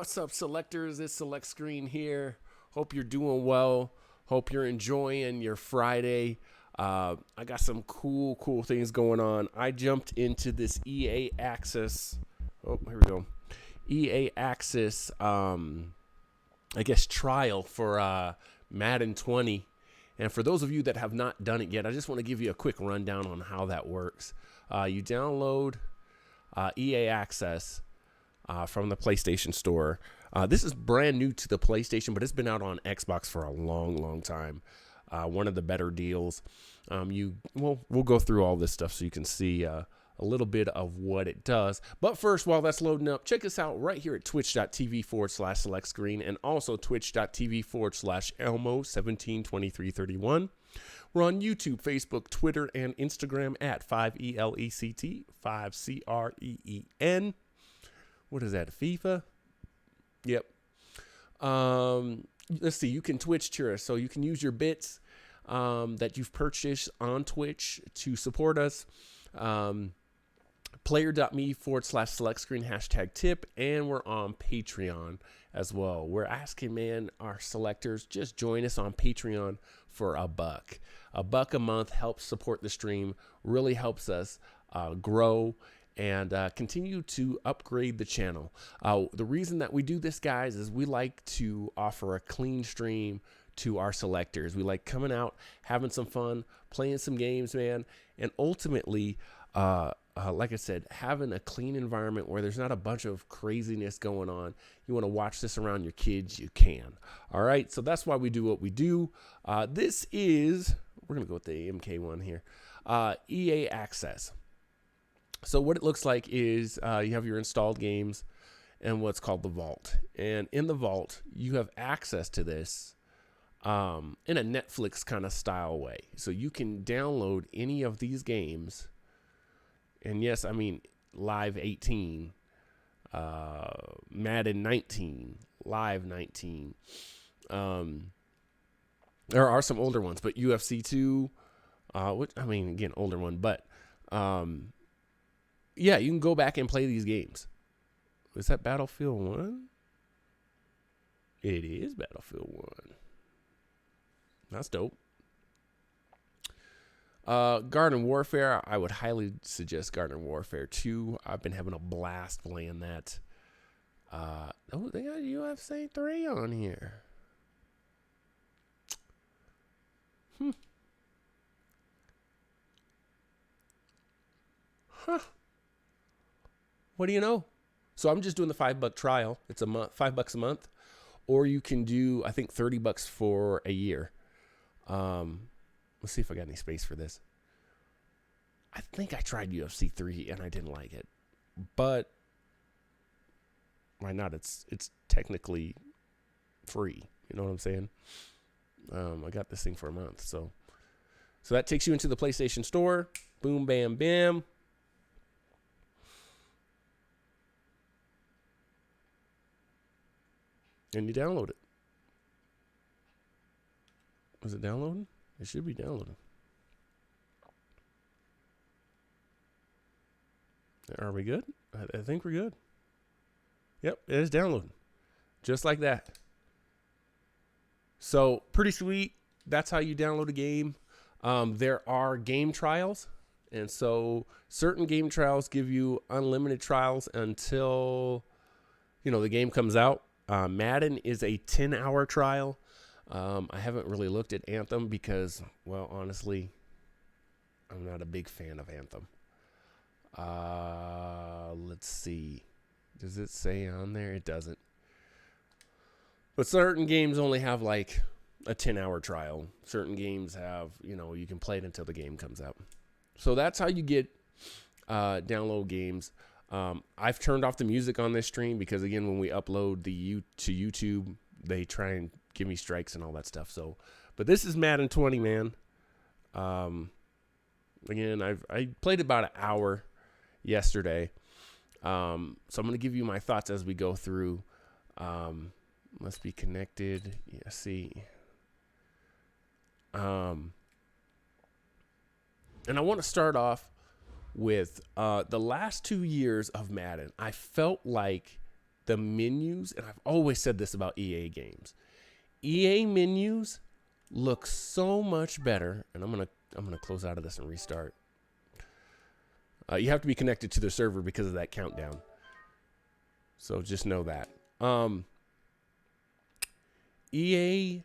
What's up, selectors? It's Select Screen here. Hope you're doing well. Hope you're enjoying your Friday. I got some cool things going on. I jumped into this EA Access. Oh, here we go. EA Access, I guess, trial for Madden 20. And for those of you that have not done it yet, I just want to give you a quick rundown on how that works. You download EA Access from the PlayStation Store. This is brand new to the PlayStation, but it's been out on Xbox for a long time. One of the better deals. We'll go through all this stuff so you can see a little bit of what it does. But first, while that's loading up, check us out right here at twitch.tv/select screen and also twitch.tv/Elmo172331. We're on YouTube, Facebook, Twitter, and Instagram at 5ELECT, 5CREEN. What is that, FIFA? Yep. Let's see, you can Twitch cheer us, so you can use your bits that you've purchased on Twitch to support us. Player.me/select screen #tip, and we're on Patreon as well. We're asking, man, our selectors, just join us on Patreon for $1. $1 a month helps support the stream, really helps us grow and continue to upgrade the channel. The reason that we do this, guys, is we like to offer a clean stream to our selectors. We like coming out, having some fun, playing some games, man, and ultimately, like I said, having a clean environment where there's not a bunch of craziness going on. You want to watch this around your kids, you can. All right, so that's why we do what we do. This is, we're going to go with the MK one here, EA Access. So what it looks like is you have your installed games and what's called the vault. And in the vault, you have access to this in a Netflix kind of style way. So you can download any of these games. And yes, I mean, Live 18, Madden 19, Live 19. There are some older ones, but UFC 2, which, I mean, again, older one, but yeah, you can go back and play these games. Is that Battlefield 1? It is Battlefield 1. That's dope. Garden Warfare, I would highly suggest Garden Warfare 2. I've been having a blast playing that. Oh, they got UFC 3 on here. Huh. What do you know? So I'm just doing the $5 trial. It's a month, $5 a month, or you can do, I think, $30 for a year. Let's see if I got any space for this. I think I tried UFC 3 and I didn't like it, but why not? It's technically free. You know what I'm saying? I got this thing for a month, so that takes you into the PlayStation Store. Boom, bam, bam. And you download it. Is it downloading? It should be downloading. Are we good? I think we're good. Yep, it is downloading. Just like that. So, pretty sweet. That's how you download a game. There are game trials. And so, certain game trials give you unlimited trials until, the game comes out. Madden is a 10-hour trial. I haven't really looked at Anthem because, well, honestly, I'm not a big fan of Anthem. Let's see. Does it say on there? It doesn't. But certain games only have like a 10-hour trial. Certain games have, you can play it until the game comes out. So that's how you get download games. I've turned off the music on this stream because, again, when we upload to YouTube, they try and give me strikes and all that stuff. So, but this is Madden 20, man. Again, I played about an hour yesterday. So I'm going to give you my thoughts as we go through. Must be connected. Yeah, see. And I want to start off with the last 2 years of Madden. I felt like the menus, and I've always said this about EA games. EA menus look so much better, and I'm gonna close out of this and restart. You have to be connected to the server because of that countdown. So just know that. EA,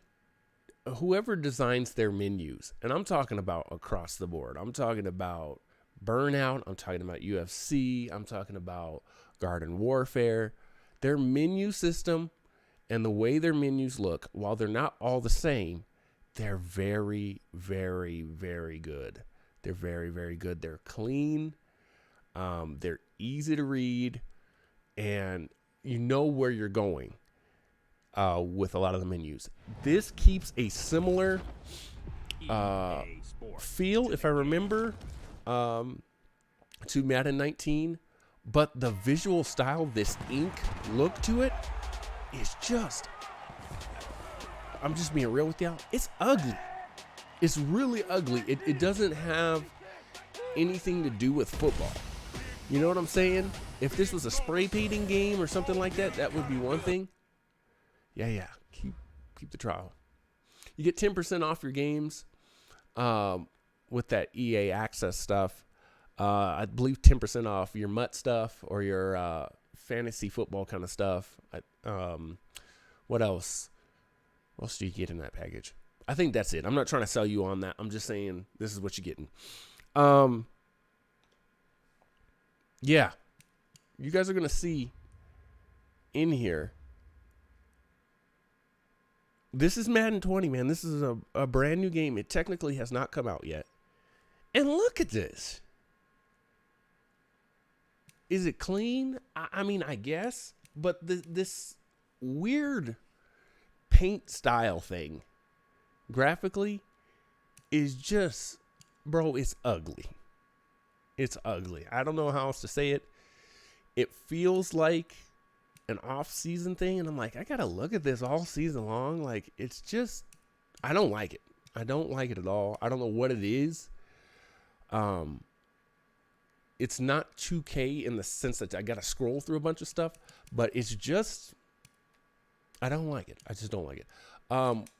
whoever designs their menus, and I'm talking about across the board. I'm talking about Burnout. I'm talking about UFC. I'm talking about Garden Warfare. Their menu system and the way their menus look, while they're not all the same, they're very, very, very good. They're very, very good. They're clean. They're easy to read, and you know where you're going with a lot of the menus. This keeps a similar feel, if I remember, to Madden 19, but the visual style, this ink look to it, is just, I'm just being real with y'all, it's ugly. It's really ugly. It doesn't have anything to do with football. You know what I'm saying? If this was a spray painting game or something like that, that would be one thing. Yeah. Keep the trial. You get 10% off your games with that EA Access stuff. I believe 10% off your MUT stuff or your fantasy football kind of stuff. What else? What else do you get in that package? I think that's it. I'm not trying to sell you on that. I'm just saying this is what you're getting. Yeah. You guys are going to see in here. This is Madden 20, man. This is a brand new game. It technically has not come out yet. And look at this. Is it clean? I mean, I guess. But this weird paint style thing, graphically, is just, bro, it's ugly. It's ugly. I don't know how else to say it. It feels like an off-season thing, and I'm like, I gotta look at this all season long. Like, it's just, I don't like it. I don't like it at all. I don't know what it is. It's not 2K in the sense that I gotta scroll through a bunch of stuff, but it's just, I don't like it. I just don't like it.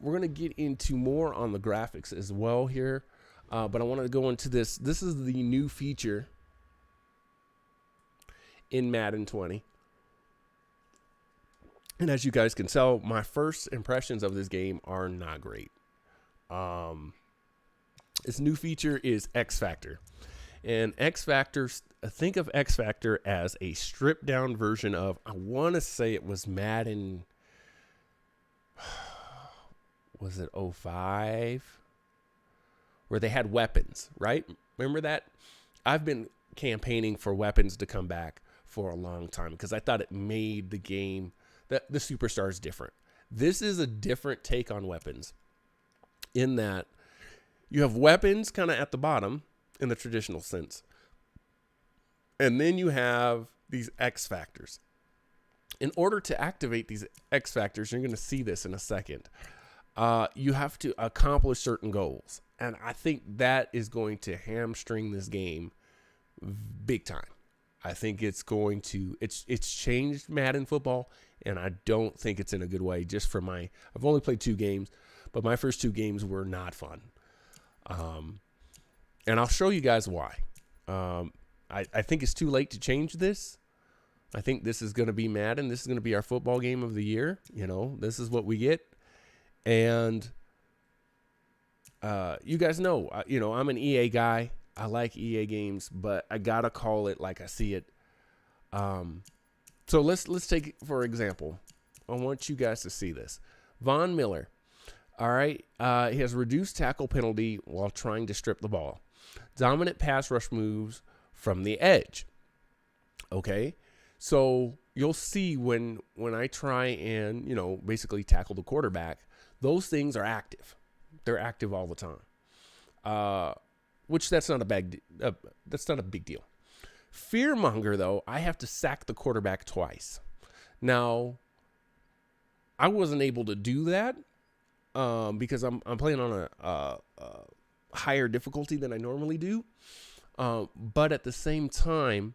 We're gonna get into more on the graphics as well here, but I want to go into this. This is the new feature in Madden 20. And as you guys can tell, my first impressions of this game are not great. This new feature is X Factor. And X Factor, think of X Factor as a stripped down version of, I want to say it was Madden, was it 05? Where they had weapons, right? Remember that? I've been campaigning for weapons to come back for a long time because I thought it made the game, the superstars, different. This is a different take on weapons in that you have weapons kind of at the bottom in the traditional sense. And then you have these X factors. In order to activate these X factors, you're going to see this in a second. You have to accomplish certain goals. And I think that is going to hamstring this game big time. I think it's going to, it's changed Madden football, and I don't think it's in a good way. Just for I've only played 2 games, but my first 2 games were not fun. And I'll show you guys why. I think it's too late to change this. I think this is going to be Madden. This is going to be our football game of the year. You know, this is what we get. And you guys know, I'm an EA guy. I like EA games, but I gotta call it like I see it. So let's take, for example, I want you guys to see this. Von Miller, all right, he has reduced tackle penalty while trying to strip the ball. Dominant pass rush moves from the edge. Okay, so you'll see when I try and, basically tackle the quarterback, those things are active. They're active all the time. Which that's not a big deal. Fearmonger, though, I have to sack the quarterback twice. Now, I wasn't able to do that because I'm playing on a higher difficulty than I normally do. But at the same time,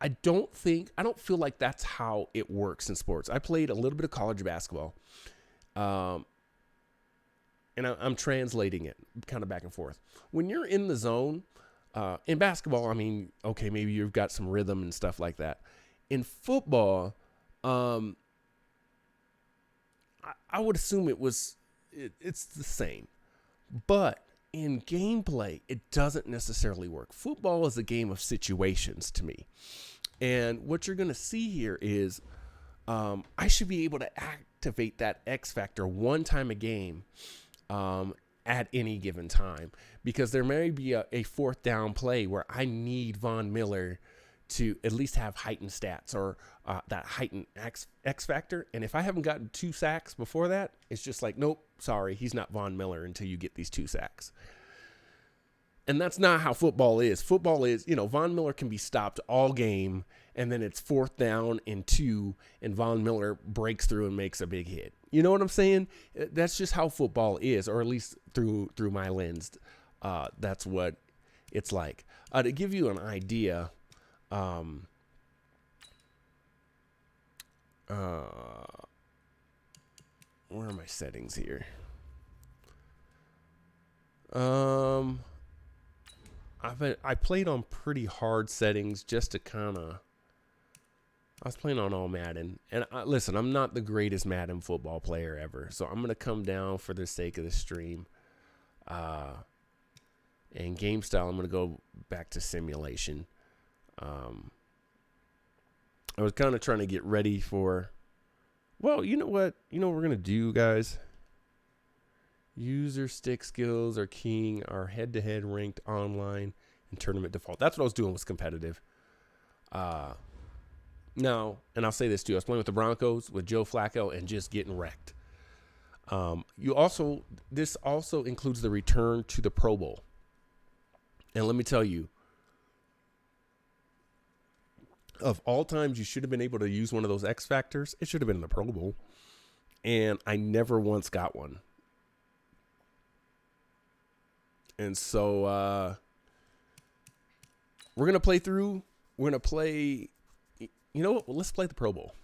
I don't feel like that's how it works in sports. I played a little bit of college basketball, and I'm translating it kind of back and forth. When you're in the zone, in basketball, I mean, okay, maybe you've got some rhythm and stuff like that. In football, I would assume it's the same, but in gameplay, it doesn't necessarily work. Football is a game of situations to me. And what you're going to see here is I should be able to activate that X factor one time a game at any given time, because there may be a fourth down play where I need Von Miller to at least have heightened stats or that heightened X factor. And if I haven't gotten 2 sacks before that, it's just like, nope, sorry, he's not Von Miller until you get these 2 sacks. And that's not how football is. Football is, Von Miller can be stopped all game, and then it's 4th down and 2, and Von Miller breaks through and makes a big hit. You know what I'm saying? That's just how football is, or at least through my lens. That's what it's like. To give you an idea, where are my settings here? I played on pretty hard settings just to kind of. I was playing on all Madden, and listen, I'm not the greatest Madden football player ever, so I'm gonna come down for the sake of the stream. And game style, I'm gonna go back to simulation. I was kind of trying to get ready for. Well, you know what? You know what we're gonna do, guys. User stick skills are king. Our head-to-head ranked online and tournament default. That's what I was doing, was competitive. Now, and I'll say this too. I was playing with the Broncos with Joe Flacco and just getting wrecked. This also includes the return to the Pro Bowl. And let me tell you, of all times you should have been able to use one of those X factors, it should have been in the Pro Bowl. And I never once got one. And so we're going to play through. We're going to play. You know what? Well, let's play the Pro Bowl.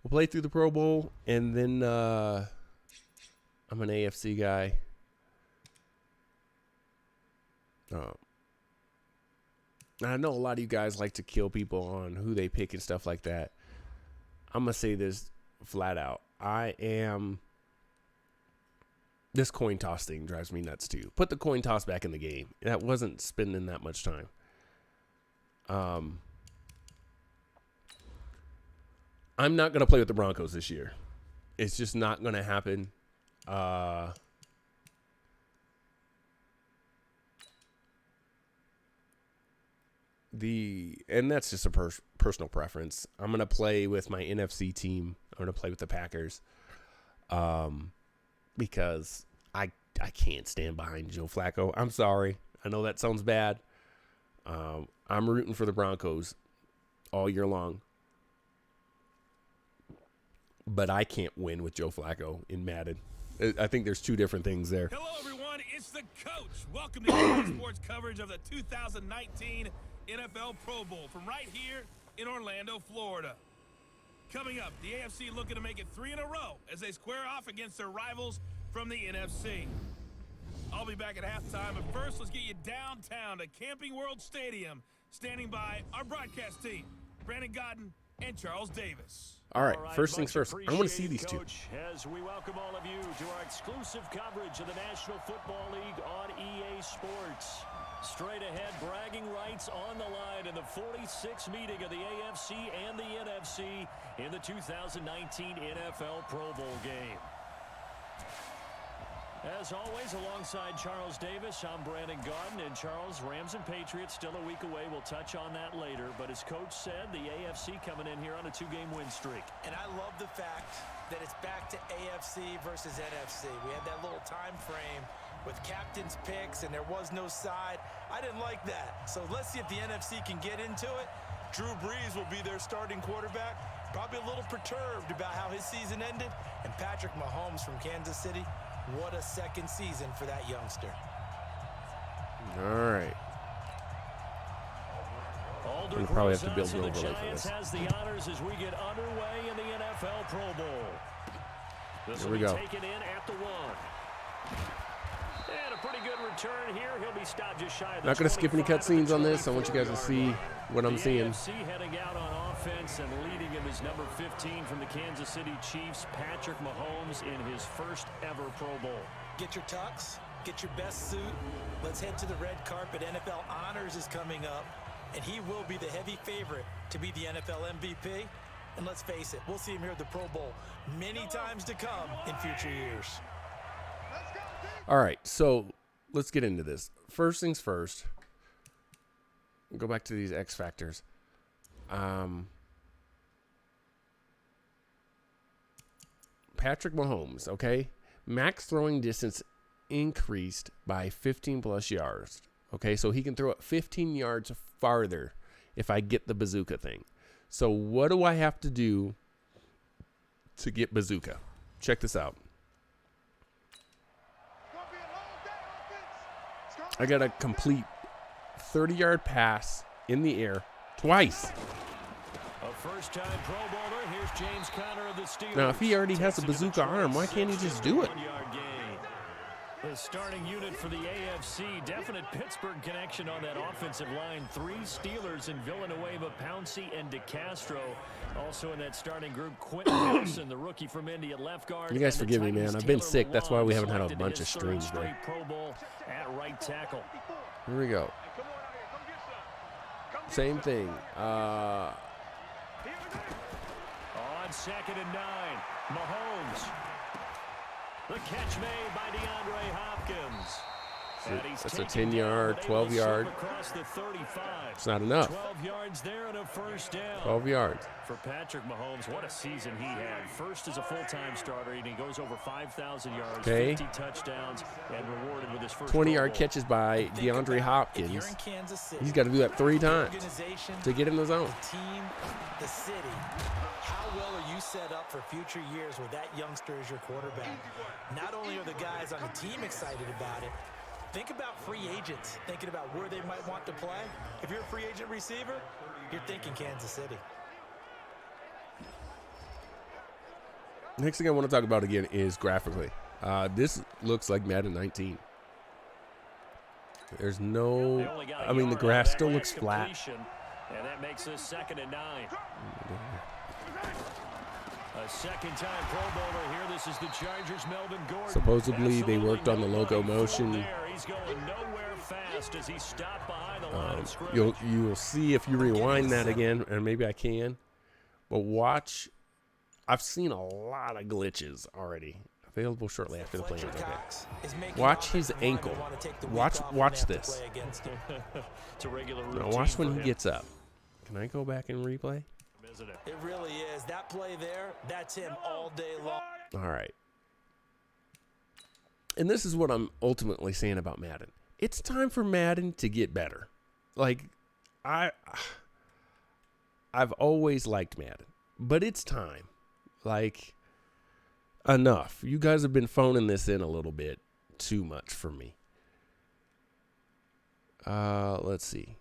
We'll play through the Pro Bowl. And then I'm an AFC guy. I know a lot of you guys like to kill people on who they pick and stuff like that. I'm going to say this flat out. This coin toss thing drives me nuts too. Put the coin toss back in the game. That wasn't spending that much time. I'm not going to play with the Broncos this year. It's just not going to happen. And that's just a personal preference. I'm going to play with my NFC team. I'm going to play with the Packers. Because I can't stand behind Joe Flacco. I'm sorry. I know that sounds bad. I'm rooting for the Broncos all year long. But I can't win with Joe Flacco in Madden. I think there's 2 different things there. Hello, everyone. It's the coach. Welcome to EA Sports coverage of the 2019 NFL Pro Bowl from right here in Orlando, Florida. Coming up, the AFC looking to make it 3 in a row as they square off against their rivals from the NFC. I'll be back at halftime, but first, let's get you downtown to Camping World Stadium. Standing by our broadcast team, Brandon Godden and Charles Davis. All right, first things first, I want to see these Coach, 2. as we welcome all of you to our exclusive coverage of the National Football League on EA Sports. Straight ahead, bragging rights on the line in the 46th meeting of the AFC and the NFC in the 2019 NFL Pro Bowl game. As always, alongside Charles Davis, I'm Brandon Godden. And Charles, Rams and Patriots still a week away. We'll touch on that later. But as Coach said, the AFC coming in here on a 2-game win streak. And I love the fact that it's back to AFC versus NFC. We had that little time frame with captain's picks, and there was no side. I didn't like that. So let's see if the NFC can get into it. Drew Brees will be their starting quarterback. Probably a little perturbed about how his season ended. And Patrick Mahomes from Kansas City, what a second season for that youngster. All right. We'll probably have to build an overlay for this. Has the honors as we get underway in the NFL Pro Bowl. This Here we go. Taken in at the 1. And a pretty good return here. He'll be stopped just shy of the Not going to skip any 25 cutscenes on this. I want you guys to see what I'm seeing. AFC heading out on offense, and leading him is number 15 from the Kansas City Chiefs, Patrick Mahomes, in his first ever Pro Bowl. Get your tux, get your best suit. Let's head to the red carpet. NFL Honors is coming up, and he will be the heavy favorite to be the NFL MVP. And let's face it, we'll see him here at the Pro Bowl many times to come in future years. All right, so let's get into this. First things first. Go back to these X factors. Patrick Mahomes, okay? Max throwing distance increased by 15 plus yards. Okay, so he can throw it 15 yards farther if I get the bazooka thing. So what do I have to do to get bazooka? Check this out. I got to complete 30-yard pass in the air twice. A first-time Pro Bowler. Here's James Conner of the Steelers. Now, if he already has a bazooka arm, why can't he just do it? The starting unit for the AFC, definite Pittsburgh connection on that offensive line. 3 Steelers in Villanueva, Pouncey, and DeCastro. Also in that starting group, Quentin Nelson, the rookie from Indy at left guard. You guys forgive me, man. I've been sick. That's why we haven't had a bunch of streams, man. Pro Bowl at right tackle. Here we go. Same thing. On 2nd and 9, Mahomes. The catch made by DeAndre Hopkins. That's a 10-yard, 12-yard. It's not enough. 12 yards there and a first down. 12 yards. For Patrick Mahomes, what a season he had. First as a full-time starter, and he goes over 5,000 yards, 50 touchdowns, and rewarded with his first 20-yard catches by DeAndre Hopkins. He's got to do that 3 times to get in the zone. The team, the city. How well are you set up for future years with that youngster as your quarterback? Not only are the guys on the team excited about it, think about free agents, thinking about where they might want to play. If you're a free agent receiver, you're thinking Kansas City. Next thing I want to talk about again is graphically. This looks like Madden 19. There's no, I mean, the grass still looks flat. And that makes this 2nd and 9. A second-time Pro Bowler here. This is the Chargers' Melvin Gordon. Supposedly they worked on the locomotion. He's going nowhere fast as he stopped behind the line of scrimmage. You will see if you rewind that again, and maybe I can. But watch. I've seen a lot of glitches already. Available shortly after the play. Okay. Watch his ankle. Watch this. Now watch when he gets up. Can I go back and replay? It really is. That play there, that's him all day long. All right. And this is what I'm ultimately saying about Madden. It's time for Madden to get better. Like, I've always liked Madden, but it's time. Like, enough. You guys have been phoning this in a little bit too much for me. Let's see.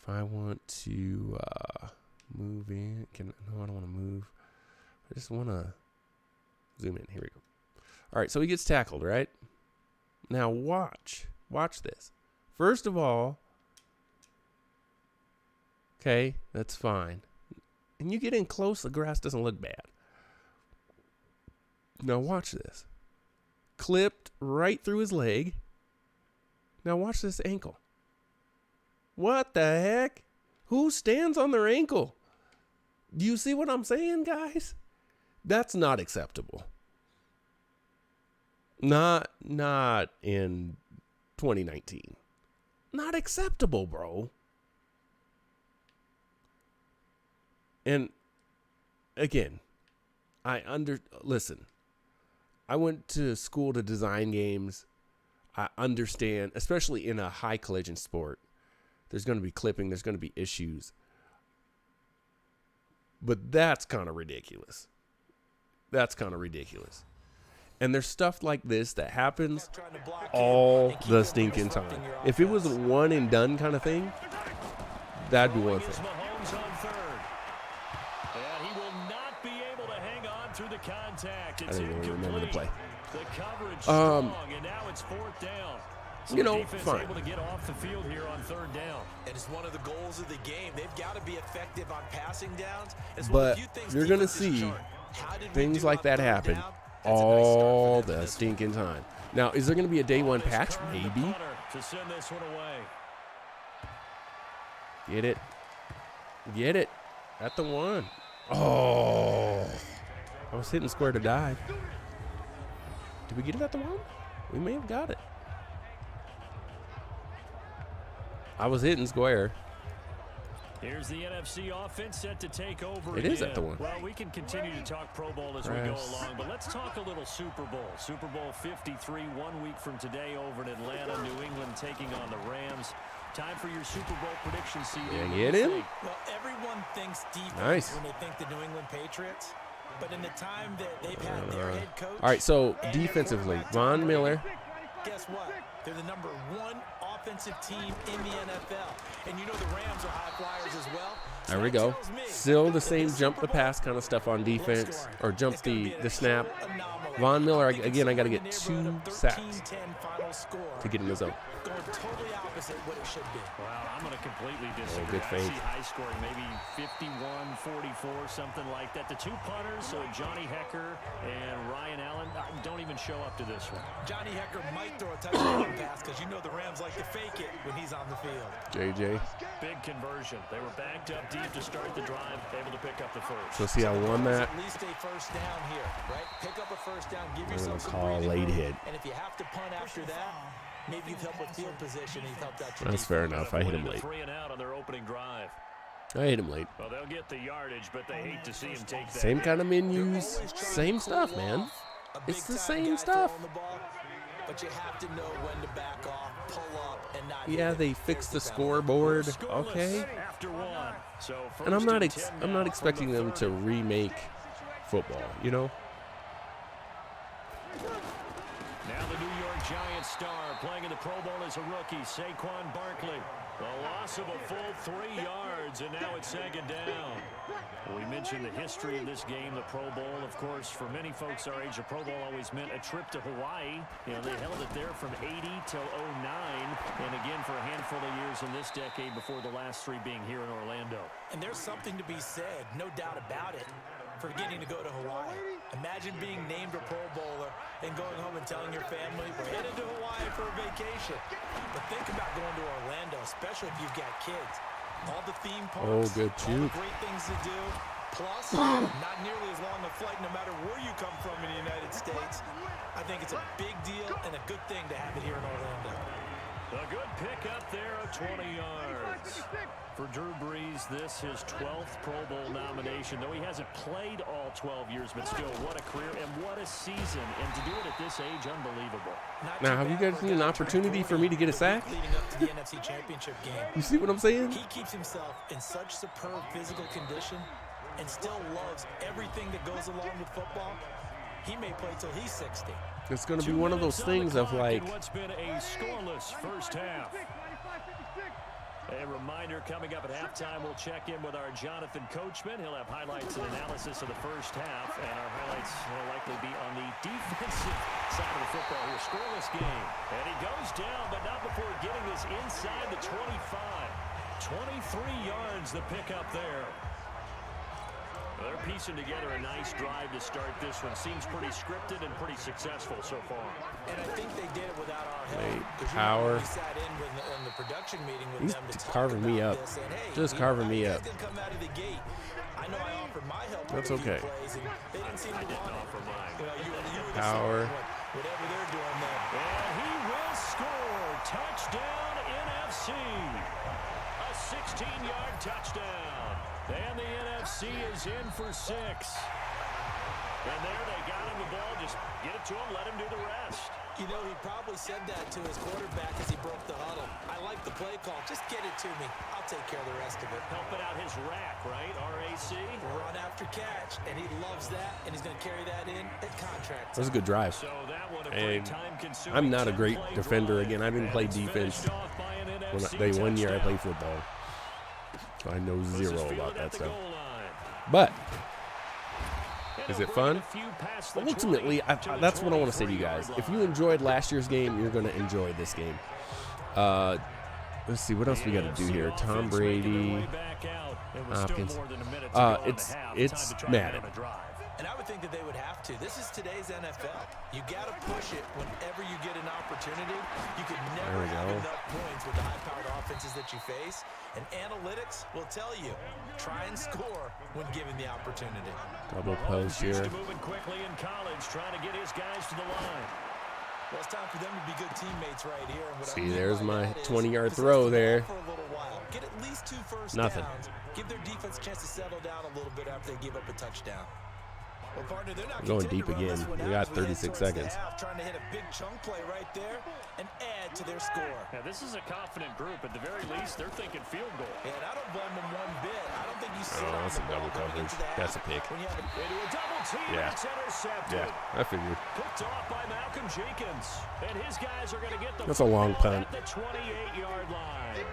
If I want to move in, no, I don't want to move. I just want to zoom in. Here we go. All right, so he gets tackled, right? Now watch this. First of all, okay, that's fine. And you get in close, the grass doesn't look bad. Now watch this. Clipped right through his leg. Now watch this ankle. What the heck? Who stands on their ankle? Do you see what I'm saying, guys? That's not acceptable. Not in 2019. Not acceptable, bro. And again, listen. I went to school to design games. I understand, especially in a high collision sport, there's going to be clipping, there's going to be issues. But that's kind of ridiculous. And there's stuff like this that happens all the stinking time. If it was a one and done kind of thing, That'd be one thing. Mahomes on third. And he will not be able to hang on through the contact. It's I didn't even remember the play. The coverage strong, and now it's fourth down. So You know, the defense fine. able to get off the field here on third down. And it's one of the goals of the game. They've got to be effective on passing downs. It's But one of the few things you're going to defenses see chart. How did we things do like on that third happen down? That's a nice start all for them the this stinking time. Now, is there going to be a day one Ball is patch? curved to Maybe. punter to send this one away. Get it. Get it. At the one. Oh. I was hitting square to die. Did we get it at the one? We may have got it. I was hitting square. Here's the NFC offense set to take over. It is at the again. one. Well, we can continue to talk Pro Bowl as we go Press. along, but let's talk a little Super Bowl. Super Bowl 53, 1 week from today over in Atlanta. New England taking on the Rams. Time for your Super Bowl prediction, CD. Yeah, What do get you him. think? Well, everyone thinks defense Nice. when they think the New England Patriots. But in the time that they've had their head coach. All right, so and their defensively, quarterback, Von Tom Brady, Miller. Guess what? They're the number one offensive team in the NFL. And you know the Rams are high flyers as well. So There we that go. tells me Still the that same this jump Super the Bowl, pass kind of stuff on defense, low-scoring. or jump It's gonna the be an the snap. absolute anomaly. Von Miller, I'm thinking again, I got to somewhere in get the neighborhood 2 of sacks 13-10 final score. to get in the zone. Going totally opposite what it should be. Well, I'm going to completely disagree. good I fake. see high scoring, maybe 51-44, something like that. The two punters, so Johnny Hecker and Ryan Allen, don't even show up to this one. Johnny Hecker might throw a touchdown pass because you know the Rams like to fake it when he's on the field. JJ. Big conversion. They were backed up deep to start the drive, able to pick up the first. So see, I won that. At least a first down here, right? Pick up a first down, give I'm gonna yourself some call breathing late room, hit. And if you have to punt after that, maybe you've helped with field position and you've helped out your That's fair enough. I hit him late. 3 and out on their opening drive. I hit him late. Well, they'll get the yardage, but they hate to see him take that. Same kind of They're menus, always trying same to stuff, cool man. off a It's the big-time same guy stuff. throwing the ball, but you have to know when to back off, pull up, and not Yeah, hit it. they There's fixed the penalty. scoreboard. Scoreless Okay. After one. So And I'm not 10 I'm now not from expecting the them to 30. remake football, you know? Now the New York Giants star playing in the Pro Bowl as a rookie, Saquon Barkley. The loss of a full 3 yards, and now it's second down. We mentioned the history of this game, the Pro Bowl. Of course, for many folks our age, the Pro Bowl always meant a trip to Hawaii. You know, they held it there from 80 till 09, and again for a handful of years in this decade before the last 3 being here in Orlando. And there's something to be said, no doubt about it, for getting to go to Hawaii. Imagine being named a Pro Bowler and going home and telling your family, we're headed to Hawaii for a vacation. But think about going to Orlando, especially if you've got kids. All the theme parks, good all juke. the great things to do. Plus, not nearly as long a flight no matter where you come from in the United States. I think it's a big deal and a good thing to have it here in Orlando. A good pickup there of 20 yards. For Drew Brees, this his 12th Pro Bowl nomination. Though he hasn't played all 12 years, but still, what a career and what a season. And to do it at this age, unbelievable. Not Now, too have you bad guys for a seen an guy opportunity turning for me to 40 get a the sack? week leading up to the NFC Championship game. You see what I'm saying? He keeps himself in such superb physical condition and still loves everything that goes along with football. He may play till he's 60. It's going to 2 be one of those minutes on the things of clock like, in what's been a scoreless first half. A reminder coming up at halftime, we'll check in with our Jonathan Coachman. He'll have highlights and analysis of the first half, and our highlights will likely be on the defensive side of the football here. Scoreless game. And he goes down, but not before getting this inside the 25. 23 yards the pickup there. They're piecing together a nice drive to start this one. Seems pretty scripted and pretty successful so far. And I think they did it without our help. Wait, 'Cause you power. know, we sat in the production meeting with He's them to talk carving me about up. this, and, hey, Just you know, carving how me you up. guys didn't come out of the gate. I know I offered my help. That's with a few okay. Plays, and they didn't seem I to didn't want it. offer mine. You know, you were the Power. same, whatever they're doing there. And he will score. Touchdown, NFC. A 16-yard touchdown. And the NFC is in for 6. And there they got him the ball. Just get it to him, let him do the rest. You know, he probably said that to his quarterback as he broke the huddle. I like the play call. Just get it to me. I'll take care of the rest of it. Helping out his rack, right? RAC. Run after catch, and he loves that, and he's going to carry that in at contract. that was a good drive. So that one a And pretty time-consuming I'm not a great 10-play defender. drive. Again, I didn't And play it's defense. finished off by an NFC One year I touchdown. played football. I know zero about that stuff. But is it fun? Ultimately, that's what I want to say to you guys. If you enjoyed last year's game, you're going to enjoy this game. Let's see, what else we got to do here? Tom Brady, Hopkins. It's Madden. And I would think that they would have to. This is today's NFL. You got to push it whenever you get an opportunity. You could never have enough points with the high-powered offenses that you face. And analytics will tell you, try and score when given the opportunity. Double post here. Moving quickly in college, trying to get his guys to the line. Well, it's time for them to be good teammates right here. And see, there's my 20-yard throw there. For a little while. Get at least 2 first Nothing. downs. Give their defense a chance to settle down a little bit after they give up a touchdown. Well, partner, they're not going deep again. We got 36 seconds. Trying to hit a big chunk play right there and add to their score. Now, this is a confident group. At the very least, they're thinking field goal. And I don't blame them one bit. I don't think you sit on that's a double coverage. That's a pick. When you have into a double team, it's intercepted. Yeah, I figured. Picked off by Malcolm Jenkins. And his guys are going to get the That's a long punt. At the 28-yard line.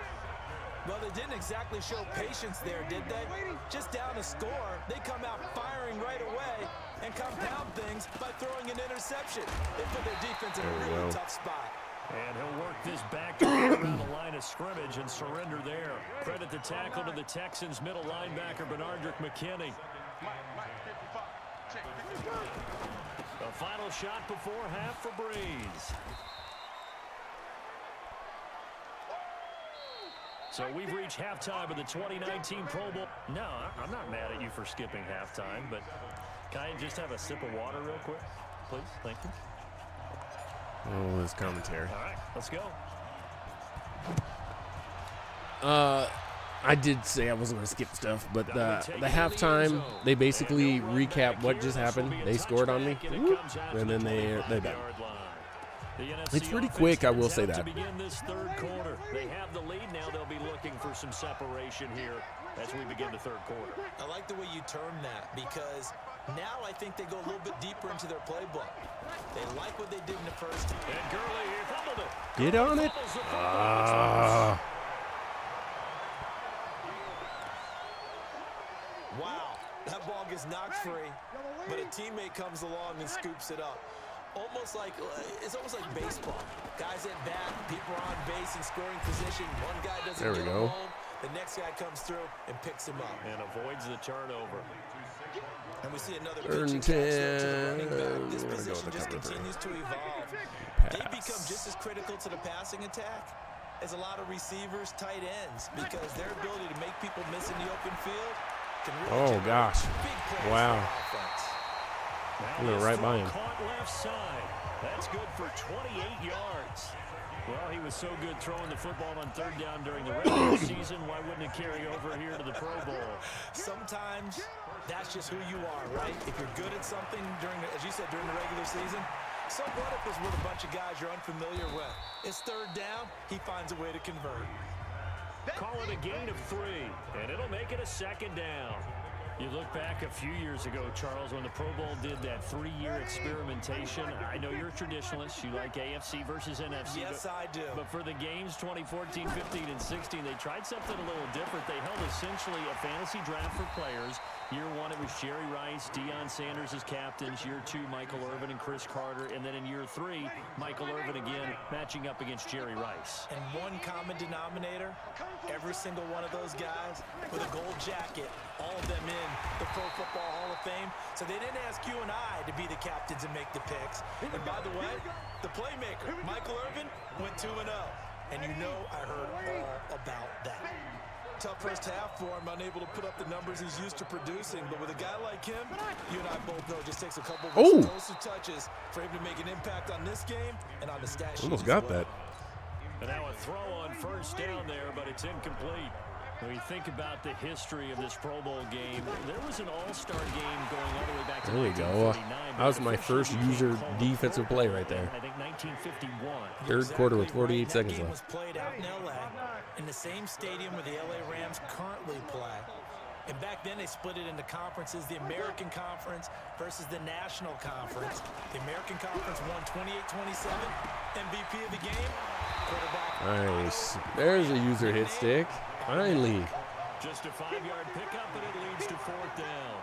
Well, they didn't exactly show patience there, did they? Just down a score, they come out firing right away and compound things by throwing an interception. They put their defense in a really tough spot. And he'll work this back around the line of scrimmage and surrender there. Credit the tackle to the Texans middle linebacker, Benardrick McKinney. The final shot before half for Breeze. So we've reached halftime of the 2019 Pro Bowl. No, I'm not mad at you for skipping halftime, but can I just have a sip of water real quick, please? Thank you. Oh, this commentary. All right, let's go. I did say I wasn't going to skip stuff, but the halftime, they basically recap what just happened. They scored on me, and then they're done. It's pretty quick, I will say that. To begin this third quarter, they have the lead now. They'll be looking for some separation here as we begin the third quarter. I like the way you term that because now I think they go a little bit deeper into their playbook. They like what they did in the first. And Gurley here fumbled it. Get on it. Wow, that ball gets knocked free, but a teammate comes along and scoops it up. It's almost like baseball. Guys at bat, people are on base in scoring position. One guy doesn't get home, the next guy comes through and picks him up. And avoids the turnover. And we see another pitching catch there to the running back. This position just continues to evolve. They become just as critical to the passing attack as a lot of receivers, tight ends, because their ability to make people miss in the open field can really generate big plays for offense. I'm going right by him. Caught left side. That's good for 28 yards. Well, he was so good throwing the football on third down during the regular season. Why wouldn't it carry over here to the Pro Bowl? Sometimes that's just who you are, right? If you're good at something as you said, during the regular season, so what if it's with a bunch of guys you're unfamiliar with? It's third down. He finds a way to convert. Call it a gain of 3, and it'll make it a second down. You look back a few years ago, Charles, when the Pro Bowl did that 3-year experimentation. I know you're a traditionalist. You like AFC versus NFC. Yes, I do. But for the games 2014, 15, and 16, they tried something a little different. They held essentially a fantasy draft for players. Year 1, it was Jerry Rice, Deion Sanders as captains. Year 2, Michael Irvin and Chris Carter. And then in year 3, Michael Irvin again matching up against Jerry Rice. And one common denominator, every single one of those guys with a gold jacket, all of them in the Pro Football Hall of Fame. So they didn't ask you and I to be the captains and make the picks. And by the way, the playmaker, Michael Irvin, went 2-0. And you know I heard all about that. Tough first half for him, unable to put up the numbers he's used to producing. But with a guy like him, you and I both know it just takes a couple of explosive touches for him to make an impact on this game and on the stat sheet. Almost got that. And now a throw on first down there, but it's incomplete. When you think about the history of this Pro Bowl game, there was an all-star game going all the way back to 1949. That was my first user defensive play right there. I think 1951. Third quarter with 48 seconds left. left. Was played out in L.A. in the same stadium where the L.A. Rams currently play. And back then they split it into conferences, the American Conference versus the National Conference. The American Conference won 28-27. MVP of the game, quarterback. Nice. There's a user hit stick. Finally. Just a 5-yard pickup, and it leads to 4th down.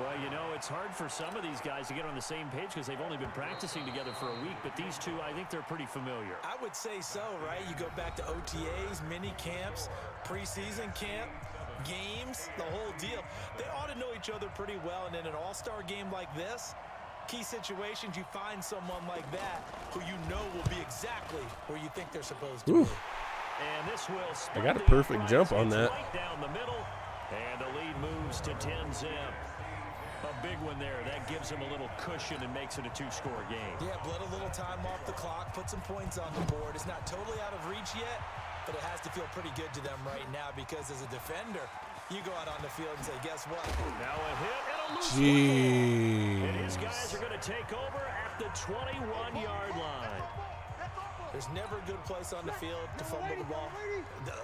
Well, you know, it's hard for some of these guys to get on the same page because they've only been practicing together for a week, but these two, I think they're pretty familiar. I would say so, right? You go back to OTAs, mini camps, preseason camp, games, the whole deal. They ought to know each other pretty well, and in an all-star game like this, key situations, you find someone like that who you know will be exactly where you think they're supposed to be. And this will I got a perfect jump on that. Right down the middle, and the lead moves to 10-zip. A big one there. That gives him a little cushion and makes it a 2-score game. Yeah, bled a little time off the clock, put some points on the board. It's not totally out of reach yet, but it has to feel pretty good to them right now because as a defender, you go out on the field and say, guess what? Now a hit and a loose Jeez. and his guys are going to take over at the 21-yard line. There's never a good place on the field to fumble the ball.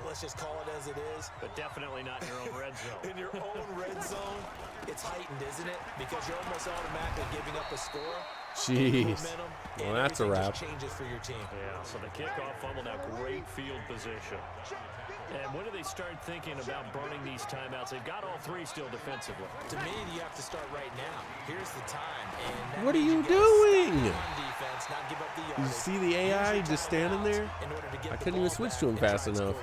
Let's just call it as it is. But definitely not in your own red zone. In your own red zone, it's heightened, isn't it? Because you're almost automatically giving up a score. Jeez. Well, that's a wrap. Changes for your team. Yeah, so the kickoff fumble, now great field position. And when do they start thinking about burning these timeouts? They've got all three still defensively. To me, you have to start right now. Here's the time. And what are you doing? Defense, not give up the You see the AI just standing there? I couldn't even switch to him fast enough.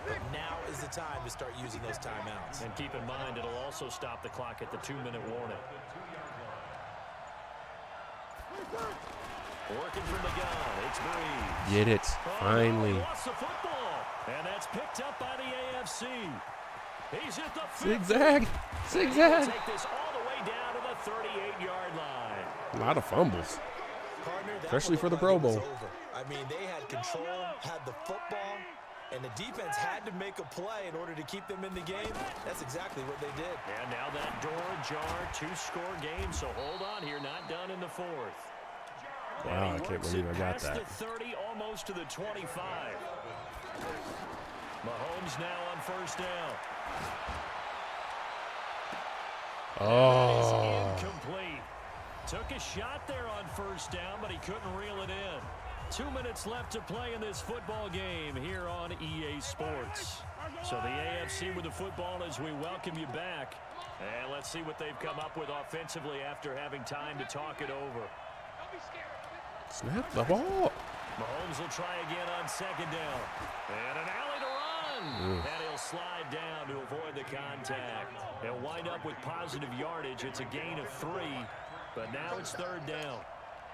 But now is the time to start using those timeouts. And keep in mind, it'll also stop the clock at the 2-minute warning. Working from the gun, it's Breeze. Get it, finally. Lost the football, and that's picked up by the AFC. He's at the 50. Zigzag, zigzag. Take this all the way down to the 38-yard line. A lot of fumbles, Partner, especially for the Pro Bowl. I mean, they had control, had the football, and the defense had to make a play in order to keep them in the game. That's exactly what they did. And now that door ajar, 2-score game, so hold on here, not done in the fourth. Wow, I can't believe I got that. The 30, almost to the 25. Mahomes now on first down. Oh. Incomplete. Took a shot there on first down, but he couldn't reel it in. 2 minutes left to play in this football game here on EA Sports. So the AFC with the football as we welcome you back. And let's see what they've come up with offensively after having time to talk it over. Snap the ball. Mahomes will try again on second down. And an alley to run. And he'll slide down to avoid the contact. He'll wind up with positive yardage. It's a gain of 3, but now it's third down.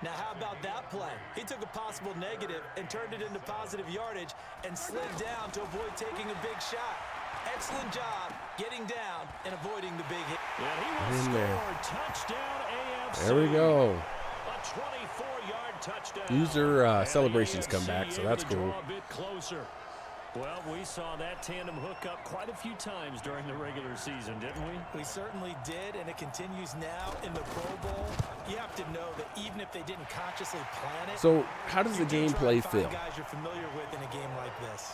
Now, how about that play? He took a possible negative and turned it into positive yardage and slid down to avoid taking a big shot. Excellent job getting down and avoiding the big hit. And he will score. Touchdown AFC. There we go. A 24-yard touchdown. User celebrations come back, so that's cool. A bit closer. Well, we saw that tandem hook up quite a few times during the regular season, didn't we? We certainly did, and it continues now in the Pro Bowl. You have to know that even if they didn't consciously plan it. So, how does the gameplay feel? Guys you're familiar with in a game like this.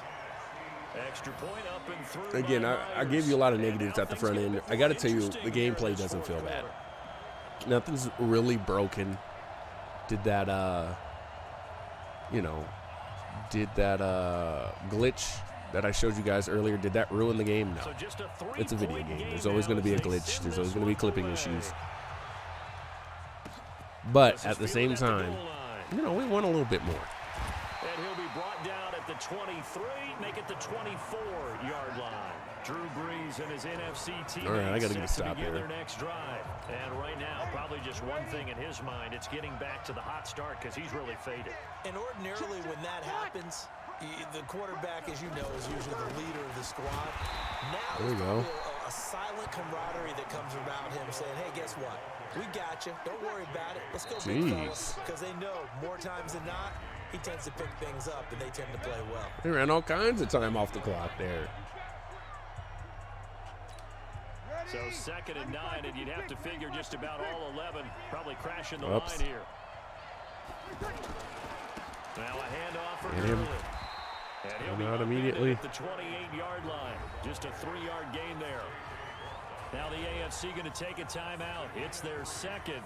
Extra point up and through. Again, I gave you a lot of negatives at the front end. I got to tell you, the gameplay doesn't feel bad. Nothing's really broken. Did that, glitch that I showed you guys earlier, did that ruin the game? No. It's a video game. There's always going to be a glitch. There's always going to be clipping issues. But at the same time, we want a little bit more. And he'll be brought down at the 23, make it the 24-yard line. Drew Brees and his NFC team. All right, I got to get a stop here. Their next drive. And right now, probably just one thing in his mind. It's getting back to the hot start because he's really faded. And ordinarily when that happens, the quarterback, as you know, is usually the leader of the squad. Now there we go. A silent camaraderie that comes around him saying, hey, guess what? We got you. Don't worry about it. Let's go, big fellas. Because they know more times than not, he tends to pick things up, and they tend to play well. They ran all kinds of time off the clock there. So 2nd and 9, and you'd have to figure just about all 11 probably crashing the line here. Now a handoff for Gurley. And he'll be not immediately at the 28-yard line. Just a 3-yard gain there. Now the AFC going to take a timeout. It's their second,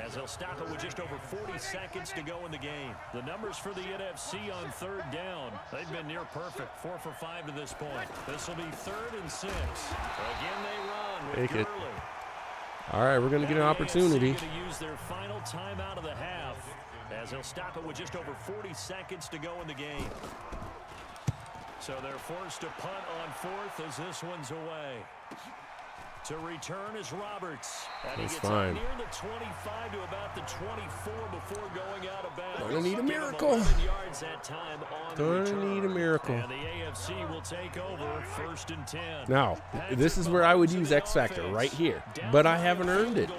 as they'll stop it with just over 40 seconds to go in the game. The numbers for the NFC on third down, they've been near perfect. 4 for 5 to this point. This will be 3rd and 6. Again, they run with Take it. Gurley. All right, we're going to get an opportunity. Going to use their final timeout of the half, as they'll stop it with just over 40 seconds to go in the game. So they're forced to punt on 4th as this one's away. To return is Roberts. And That's he gets fine. near the 25 to about the 24 before going out of bounds. Gonna need a Give him miracle. 11 yards that time on the Gonna return. need a miracle. And the AFC will take over 1st and 10. Now, this is where I would use X Factor right here, but I haven't earned it.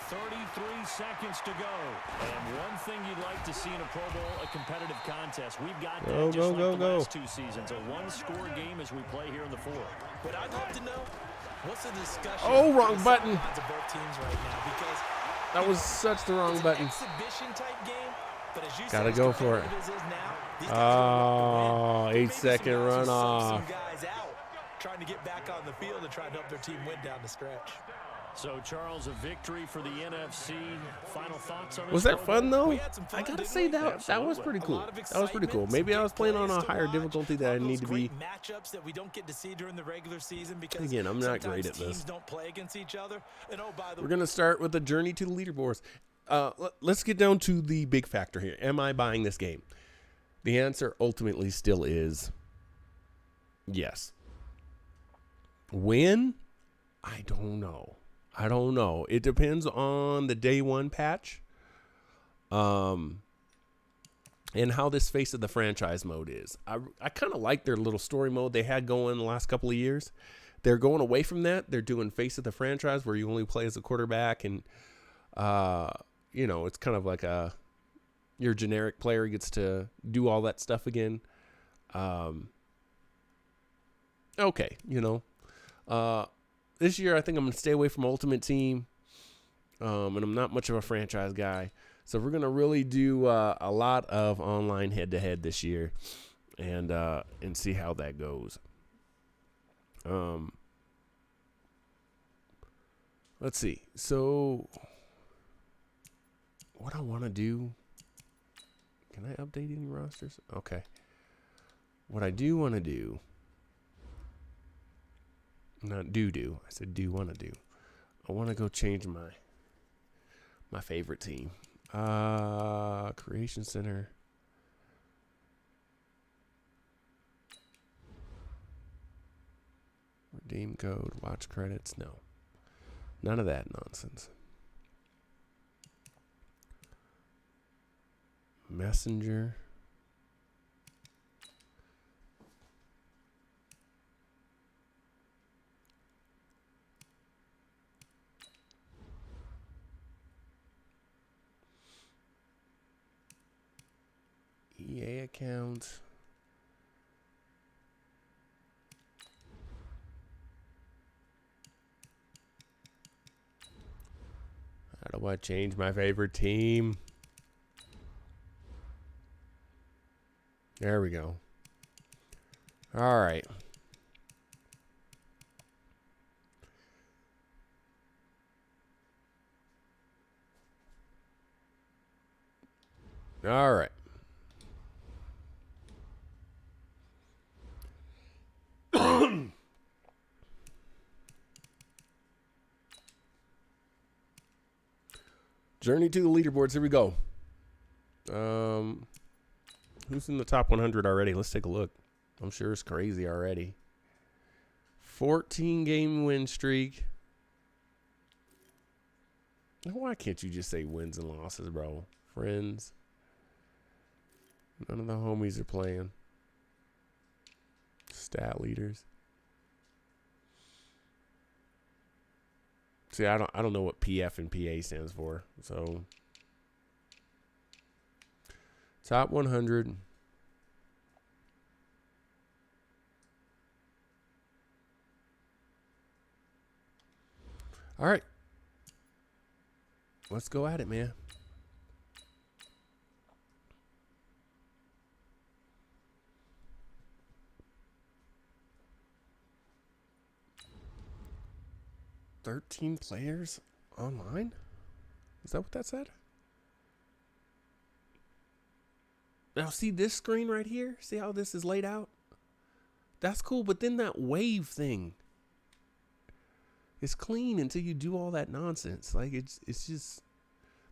33 seconds to go. And one thing you'd like to see in a Pro Bowl, a competitive contest. We've got that Go, just go, like go, the go. last 2 seasons. A one-score game as we play here in the 4th. But I'd love to know what's the discussion. Oh, wrong on the button. sidelines of both teams right now, because That was such the wrong it's button. an exhibition type game. But as you Gotta said, go as for it. competitive as it is now, these guys are Oh, gonna 8-second runoff. Some guys out trying to get back on the field and try to help their team win down the stretch. So, Charles, a victory for the NFC. Final thoughts on this? Was that fun though? We had some fun, I gotta didn't say we? that was pretty A cool. lot of That was pretty cool. excitement, Maybe some I was big playing on plays a to higher watch, difficulty that I all need those to be. great matchups that we don't get to see during the regular season because Again, I'm not great sometimes at this. teams don't play against each other. And oh, by the We're gonna start with the journey to the leaderboards. Let's get down to the big factor here. Am I buying this game? The answer ultimately still is yes. When? I don't know. It depends on the day one patch, and how this face of the franchise mode is. I kind of like their little story mode they had going the last couple of years. They're going away from that. They're doing face of the franchise where you only play as a quarterback, and it's kind of like your generic player gets to do all that stuff again. Okay, this year I think I'm going to stay away from Ultimate Team, and I'm not much of a franchise guy. So we're going to really do a lot of online head-to-head this year and see how that goes. Let's see. So what I want to do, can I update any rosters? Okay. What I do want to do, not do, I said do want to do. I want to go change my favorite team. Creation Center. Redeem code, watch credits. No. None of that nonsense. Messenger. EA account. How do I change my favorite team? There we go. All right. All right. Journey to the leaderboards. Here we go. Who's in the top 100 already? Let's take a look. I'm sure it's crazy already. 14 game win streak. Why can't you just say wins and losses, bro? Friends. None of the homies are playing. Stat leaders. See, I don't know what PF and PA stands for. So top 100. All right. Let's go at it, man. $13 players online? Is that what that said? Now, see this screen right here? See how this is laid out? That's cool, but then that wave thing is clean until you do all that nonsense. Like, it's just,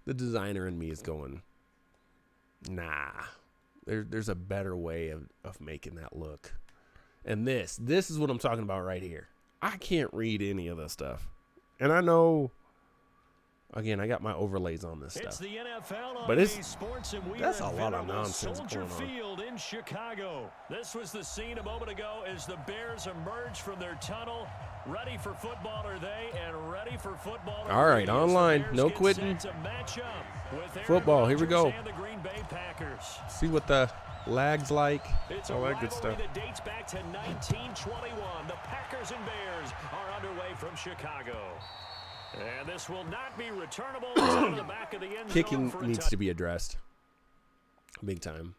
the designer in me is going, nah, there's a better way of making that look. And this is what I'm talking about right here. I can't read any of this stuff. And I know, again, I got my overlays on this stuff. The NFL but that's a lot of nonsense Soldier going on. Field in Chicago. This was the scene a moment ago as the Bears emerged from their tunnel. Ready for football are they, and ready for football are all right, they, online, no quitting. Football, here we go. See what the lag's like. It's all that good stuff. That dates back to 1921. The Packers and Bears are underway from Chicago. And this will not be returnable to the back of the end zone. Kicking needs to be addressed. Big time.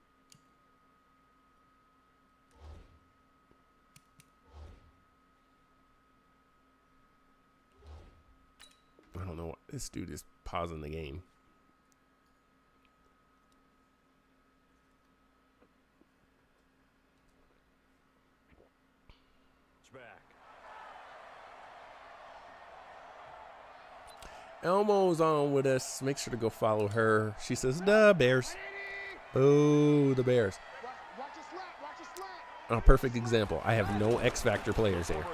I don't know what this dude is pausing the game. It's back. Elmo's on with us. Make sure to go follow her. She says, "Duh, Bears." Boo, the Bears. A perfect example. I have no X Factor players here.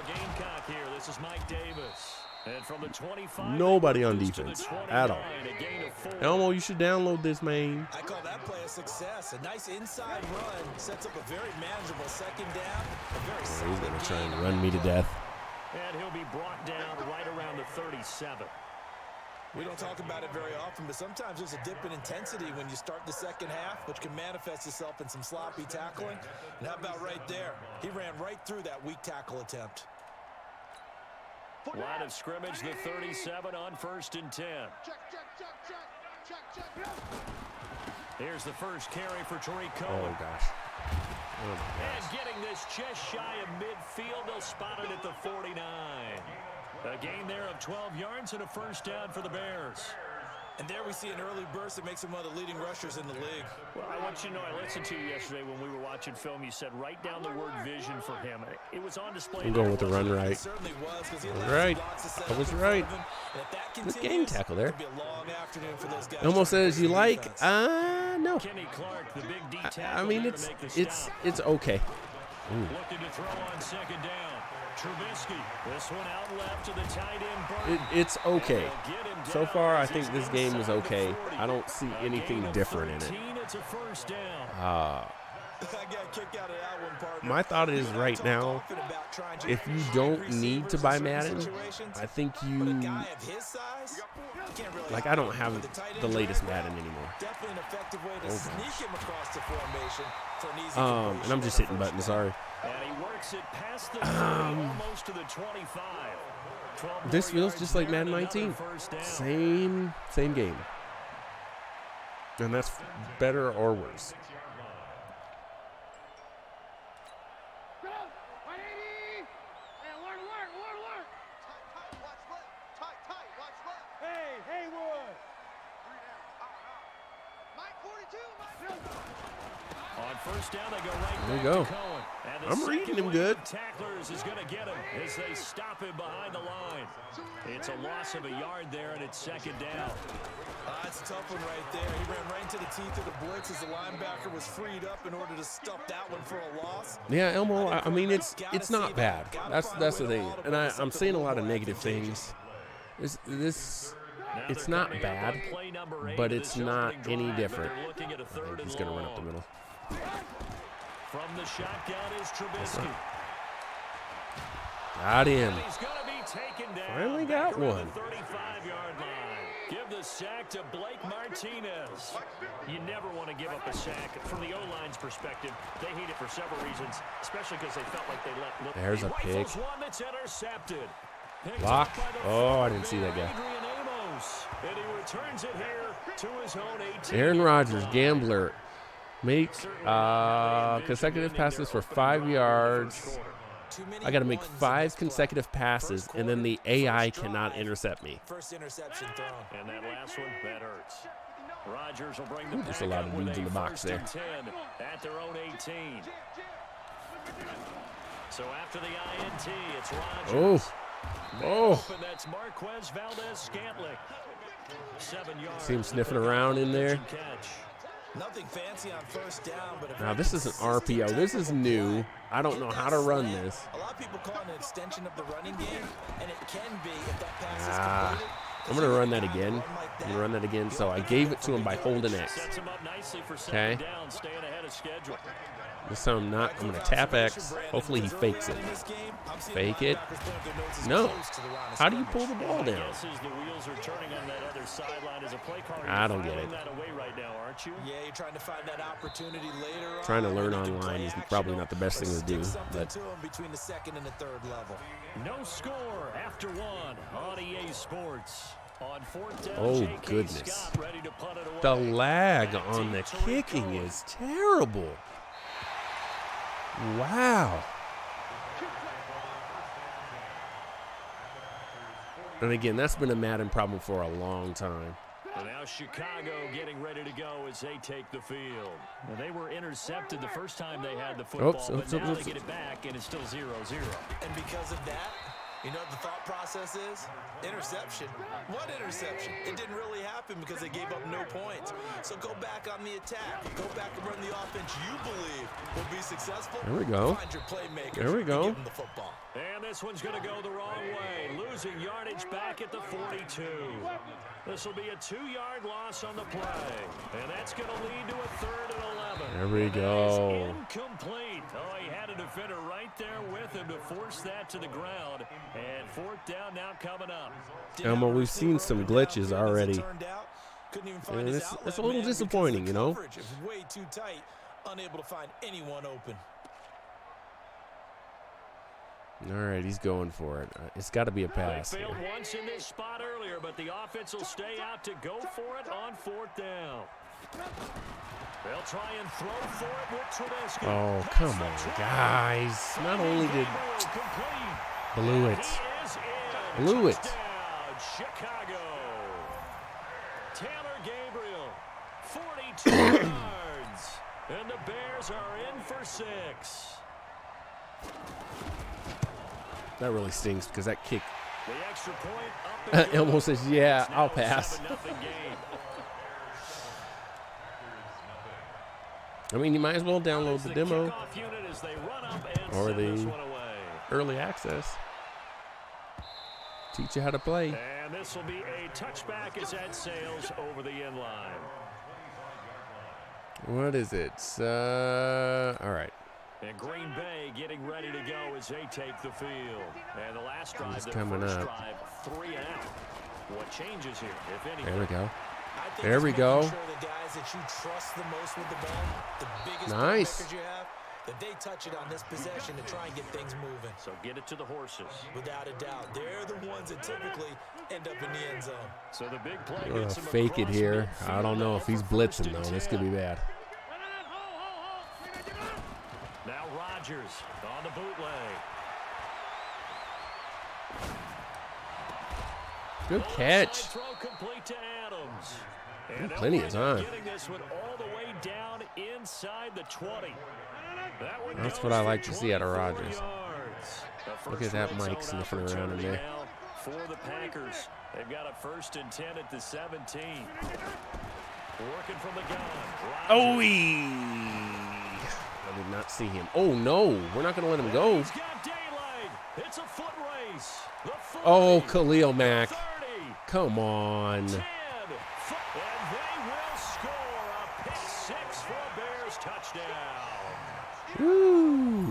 This is Mike Davis. And from the 25, nobody on defense at all. Elmo, you should download this, man. I call that play a success. A nice inside run sets up a very manageable second down. He's going to try and run me to death. And he'll be brought down right around the 37. We don't talk about it very often, but sometimes there's a dip in intensity when you start the second half, which can manifest itself in some sloppy tackling. And how about right there? He ran right through that weak tackle attempt. Line of scrimmage, the 37 on 1st and 10. Here's the first carry for Tariq Cohen. Oh, gosh. And getting this just shy of midfield, they'll spot it at the 49. A gain there of 12 yards and a first down for the Bears. And there we see an early burst that makes him one of the leading rushers in the league. Well, I want you to know, I listened to you yesterday when we were watching film. You said write down the word vision for him. It was on display. I'm going with the run right. It certainly was, 'cause he All right. I was right. Good game tackle there. Almost says you like. No. Kenny Clark, the big D I mean, it's okay. Looking to throw on second down. Trubisky, this one out left to the tight end. Burton. It's okay. So far, I think this game is okay. I don't see anything different in it. It's a first down. My thought is right now, if you don't need to buy Madden, I think you, like, I don't have the latest Madden anymore. And I'm just hitting buttons, sorry. And he works it past the 30, almost to the 25. This feels just like Madden 19. Same game. And that's better or worse. First down, they go right there you go. I'm reading him good. Tacklers is going to get him as they stop him behind the line. It's a loss of a yard there, and it's second down. That's a tough one right there. He ran right into the teeth of the blitz as the linebacker was freed up in order to stuff that one for a loss. Yeah, Elmo, I mean, it's not bad. That's the thing. And I'm seeing a lot of negative things. It's not bad, but it's not any different. I think he's going to run up the middle. From the shotgun is Trubisky. Got him. He's going to be taken down. Finally got one. 35-yard line. Give the sack to Blake Martinez. You never want to give up a sack. From the O-line's perspective, they hate it for several reasons, especially because they felt like they let. There's a pick. One that's intercepted. Block. Oh, I didn't see that guy. And he returns it here to his own 18. Aaron Rodgers, gambler. Make consecutive passes for 5 yards I got to make 5 consecutive passes, and then the AI cannot intercept me. First interception thrown. And that last one, that hurts. Rodgers will bring the There's a pack lot up of with dudes a in the box 1st there. and 10 at their own 18. So after the INT, it's Rodgers. Oh. That's Marquez Valdez-Scantling. 7 yards. See him sniffing around in there. Catch. Nothing fancy on first down, but Now, this is an RPO. This is new. I don't know how to run this. A lot of people call it an extension of the running game, and it can be if that pass is completed. I'm going to run that again. I'm going to run that again. So I gave it to him by holding X. Sets him up nicely for Okay. down, staying ahead of schedule. This time I'm not. I'm going to tap X. Hopefully he fakes it. Fake it. No. How do you pull the ball down? The wheels are turning on that other sideline as a play caller. I don't get it. That away right now, aren't you? Yeah, you're trying to find that opportunity later. Trying to learn online is probably not the best thing to do. But between the second and the third level. No score after 1 on EA Sports. On 4th down, oh, J.K. goodness. Scott ready to punt it away. The lag on the kicking is terrible. Wow. And again, that's been a Madden problem for a long time. And now Chicago getting ready to go as they take the field. Now they were intercepted the first time they had the football, but now they get it back, and it's still 0-0. And because of that, you know what the thought process is? Interception. What interception? It didn't really happen because they gave up no points. So go back on the attack. Go back and run the offense you believe will be successful. There we go. Find your playmakers. There we go. Give them the football. And this one's going to go the wrong way. Losing yardage back at the 42. This will be a 2-yard loss on the play. And that's going to lead to a 3rd and 11. There we go. Incomplete. Oh, he had a defender right there with him to force that to the ground. And 4th down now coming up. Elmo, we've seen some glitches already. And it's a little disappointing, you know. Way too tight, unable to find anyone open. All right, he's going for it. It's got to be a pass They failed here. once in this spot earlier, but the offense will stay out to go for it on 4th down. They'll try and throw for it with Trubisky. Oh, come on, guys. Not only did... Blew it. Blew it. Chicago. Taylor Gabriel, 42 yards. And the Bears are in for 6. That really stings because that kick... The extra point up and Elmo says, yeah, I'll pass. 7-0 game. I mean, you might as well download the demo or the early access. Teach you how to play. And this will be a touchback as that sails over the end line. What is it? All right. And Green Bay getting ready to go as they take the field. And the last drive, He's their coming first up. drive, 3 and out. What changes here, if anything? There we go. I think There we it's go. making sure the guys that you trust the most with the ball, the biggest Nice. playmakers you have, that they touch it on this possession to try and get things moving. So get it to the horses. Without a doubt, they're the ones that typically end up in the end zone. So the big play I'm going gets to him fake it across here. I midfield don't know now if he's for blitzing, 1st and though. This 10. could be bad. Now Rodgers on the bootleg. Good catch. Onside throw complete to Adams. And Plenty of they'll wind time. up getting this one all the way down inside the 20. That one That's goes what I for like to see out of 24 Rodgers. yards. A Look first at that red Mike zone sniffing around in opportunity there. now for the Packers. They've got a 1st and 10 at the 17. Working from the gun. Oh, Rodgers. I did not see him. Oh, no. We're not going to let him go. He's got daylight. It's a foot race. The 40, Oh, Khalil Mack. 30, Come on. 10, and they will score a pick 6 for a Bears touchdown. Woo.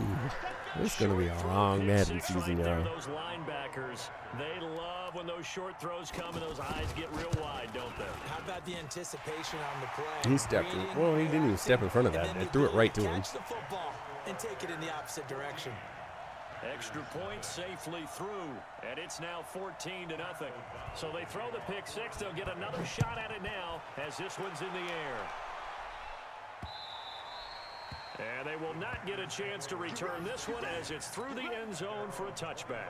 This is going to be a long Madden Pick 6 season, right there. y'all. Those linebackers, they love when those short throws come and those eyes get real wide, don't they? How about the anticipation on the play? He stepped in. Reading, Well, he didn't even step in front of that. and then They the threw it right ability to him. catch the football and take it in the opposite direction. Extra point safely through, and it's now 14-0. So they throw the pick 6. They'll get another shot at it now as this one's in the air. And they will not get a chance to return this one as it's through the end zone for a touchback.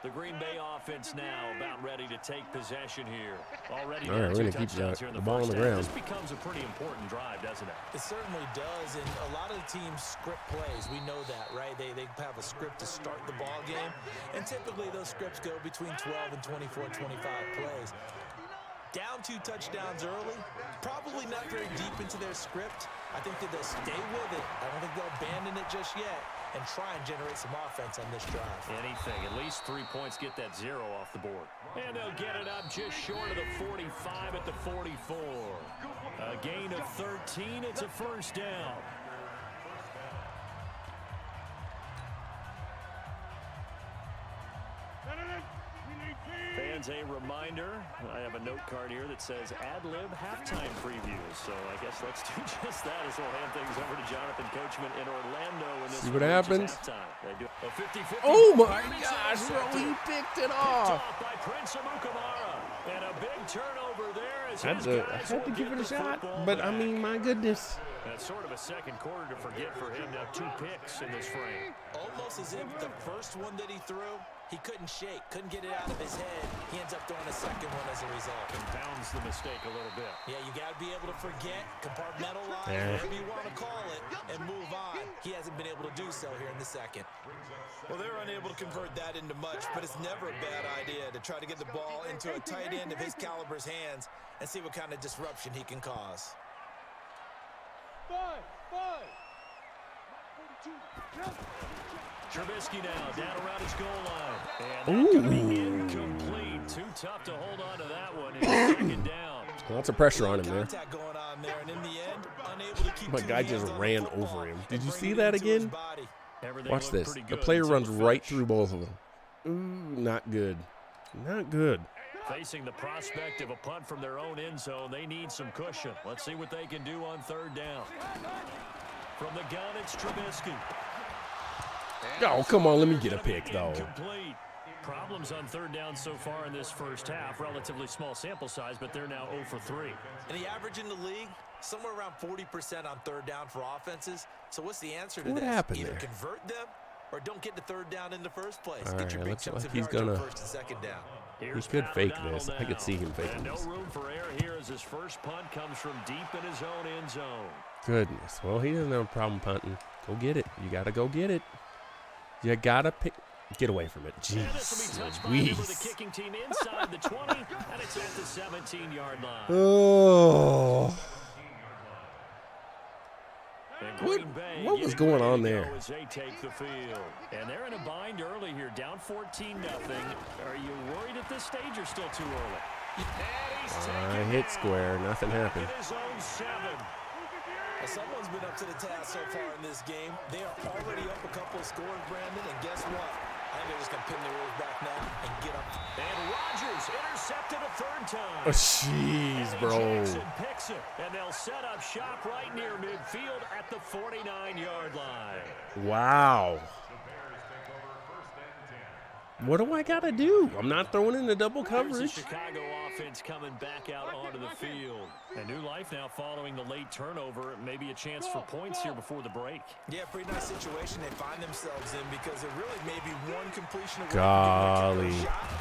The Green Bay offense now about ready to take possession here. Already all right, we're going to keep the ball on the ground. This becomes a pretty important drive, doesn't it? It certainly does, and a lot of the teams script plays. We know that, right? They have a script to start the ball game, and typically those scripts go between 12 and 24, 25 plays. Down 2 touchdowns early, probably not very deep into their script. I think that they'll stay with it. I don't think they'll abandon it just yet and try and generate some offense on this drive. Anything, at least 3 points, get that 0 off the board. And they'll get it up just short of the 45 at the 44. A gain of 13, it's a first down. Fans, a reminder, I have a note card here that says ad-lib halftime previews. So I guess let's do just that as we'll hand things over to Jonathan Coachman in Orlando. In this see what happens. They do a 50-50. Oh, my gosh, bro. He picked it off. By Prince Amukamara. And a big turnover there. As I had to give it a shot, but I mean, my goodness. That's sort of a second quarter to forget for him. Now 2 picks in this frame. Almost as if the first one that he threw, he couldn't shake, couldn't get it out of his head. He ends up throwing a second one as a result. Compounds the mistake a little bit. Yeah, you got to be able to forget, compartmentalize, whatever you want to call it, and move on. He hasn't been able to do so here in the second. Well, they're unable to convert that into much, but it's never a bad idea to try to get the ball into a tight end of his caliber's hands and see what kind of disruption he can cause. Trubisky now down around his goal line. And that could be incomplete. Too tough to hold on to that one. It's second down. Lots of pressure on him there. Going on there, and in the end, unable to keep My guy just ran over him. Did you see that again? Everything Watch this. pretty The good player until runs the right finish. through both of them. Ooh, not good. Not good. Facing the prospect of a punt from their own end zone, they need some cushion. Let's see what they can do on third down. From the gun, it's Trubisky. Oh, come on. Let me get a pick, though. Incomplete. Problems on third down so far in this first half. Relatively small sample size, but they're now 0 for 3. And the average in the league, somewhere around 40% on third down for offenses. So what's the answer to What this? happened Either there? convert them or don't get to third down in the first place. All Get your right, big looks chunks like of he's yards on gonna- first and second down. He could fake this. I could see him faking And no this. room for error here as his first punt comes from deep in his own end zone. Goodness. Well, he doesn't have a problem punting. Go get it. You got to go get it. You got to pick. Get away from it. And this will be Jeez touched by a member of the Louise. kicking team inside the 20, and it's at the 17-yard line. Oh. And What- Green Bay what was getting going ready on to there? go as they take the field. And they're in a bind early here, down 14-0. Are you worried at this stage or still too early? And he's I taken hit down square. Nothing happened. at his own 7. Someone's been up to the task so far in this game. They are already up a couple of scores, Brandon, and guess what? I think they're just going to pin their ears back now and get up. And Rodgers intercepted a third time. Oh, jeez, And bro. Jackson picks it, and they'll set up shop right near midfield at the 49-yard line. Wow. What do I got to do? I'm not throwing in the double Here's the coverage. Chicago offense coming back out onto the field. A new life now following the late turnover. Maybe a chance for points here before the break. Yeah, pretty nice situation they find themselves in because it really may be one completion away Golly. from getting a shot,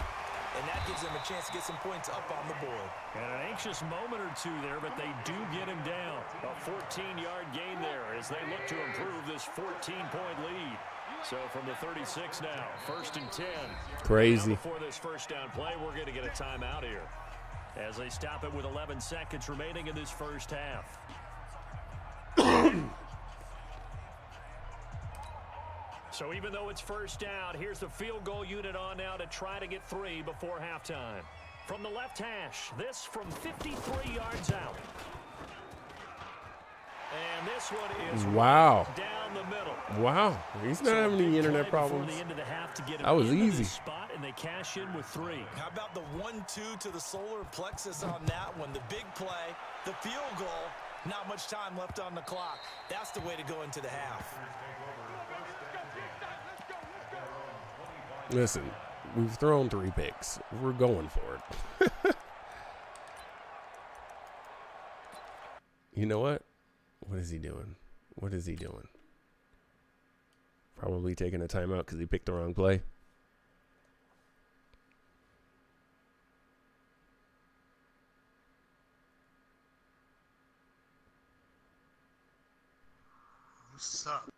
and that gives them a chance to get some points up on the board. And an anxious moment or two there, but they do get him down. A 14-yard gain there as they look to improve this 14-point lead. So from the 36 now, 1st and 10. Crazy. Now before this first down play, we're going to get a timeout here as they stop it with 11 seconds remaining in this first half. So even though it's first down, here's the field goal unit on now to try to get 3 before halftime. From the left hash, this from 53 yards out. And this one is Wow. down the middle. Wow. He's not having any internet problems. The end of the half to get That was into easy. this spot, and they cash in with 3. How about the 1-2 to the solar plexus on that one? The big play, the field goal, not much time left on the clock. That's the way to go into the half. Listen, we've thrown 3 picks. We're going for it. You know what? What is he doing? What is he doing? Probably taking a timeout because he picked the wrong play. What's up?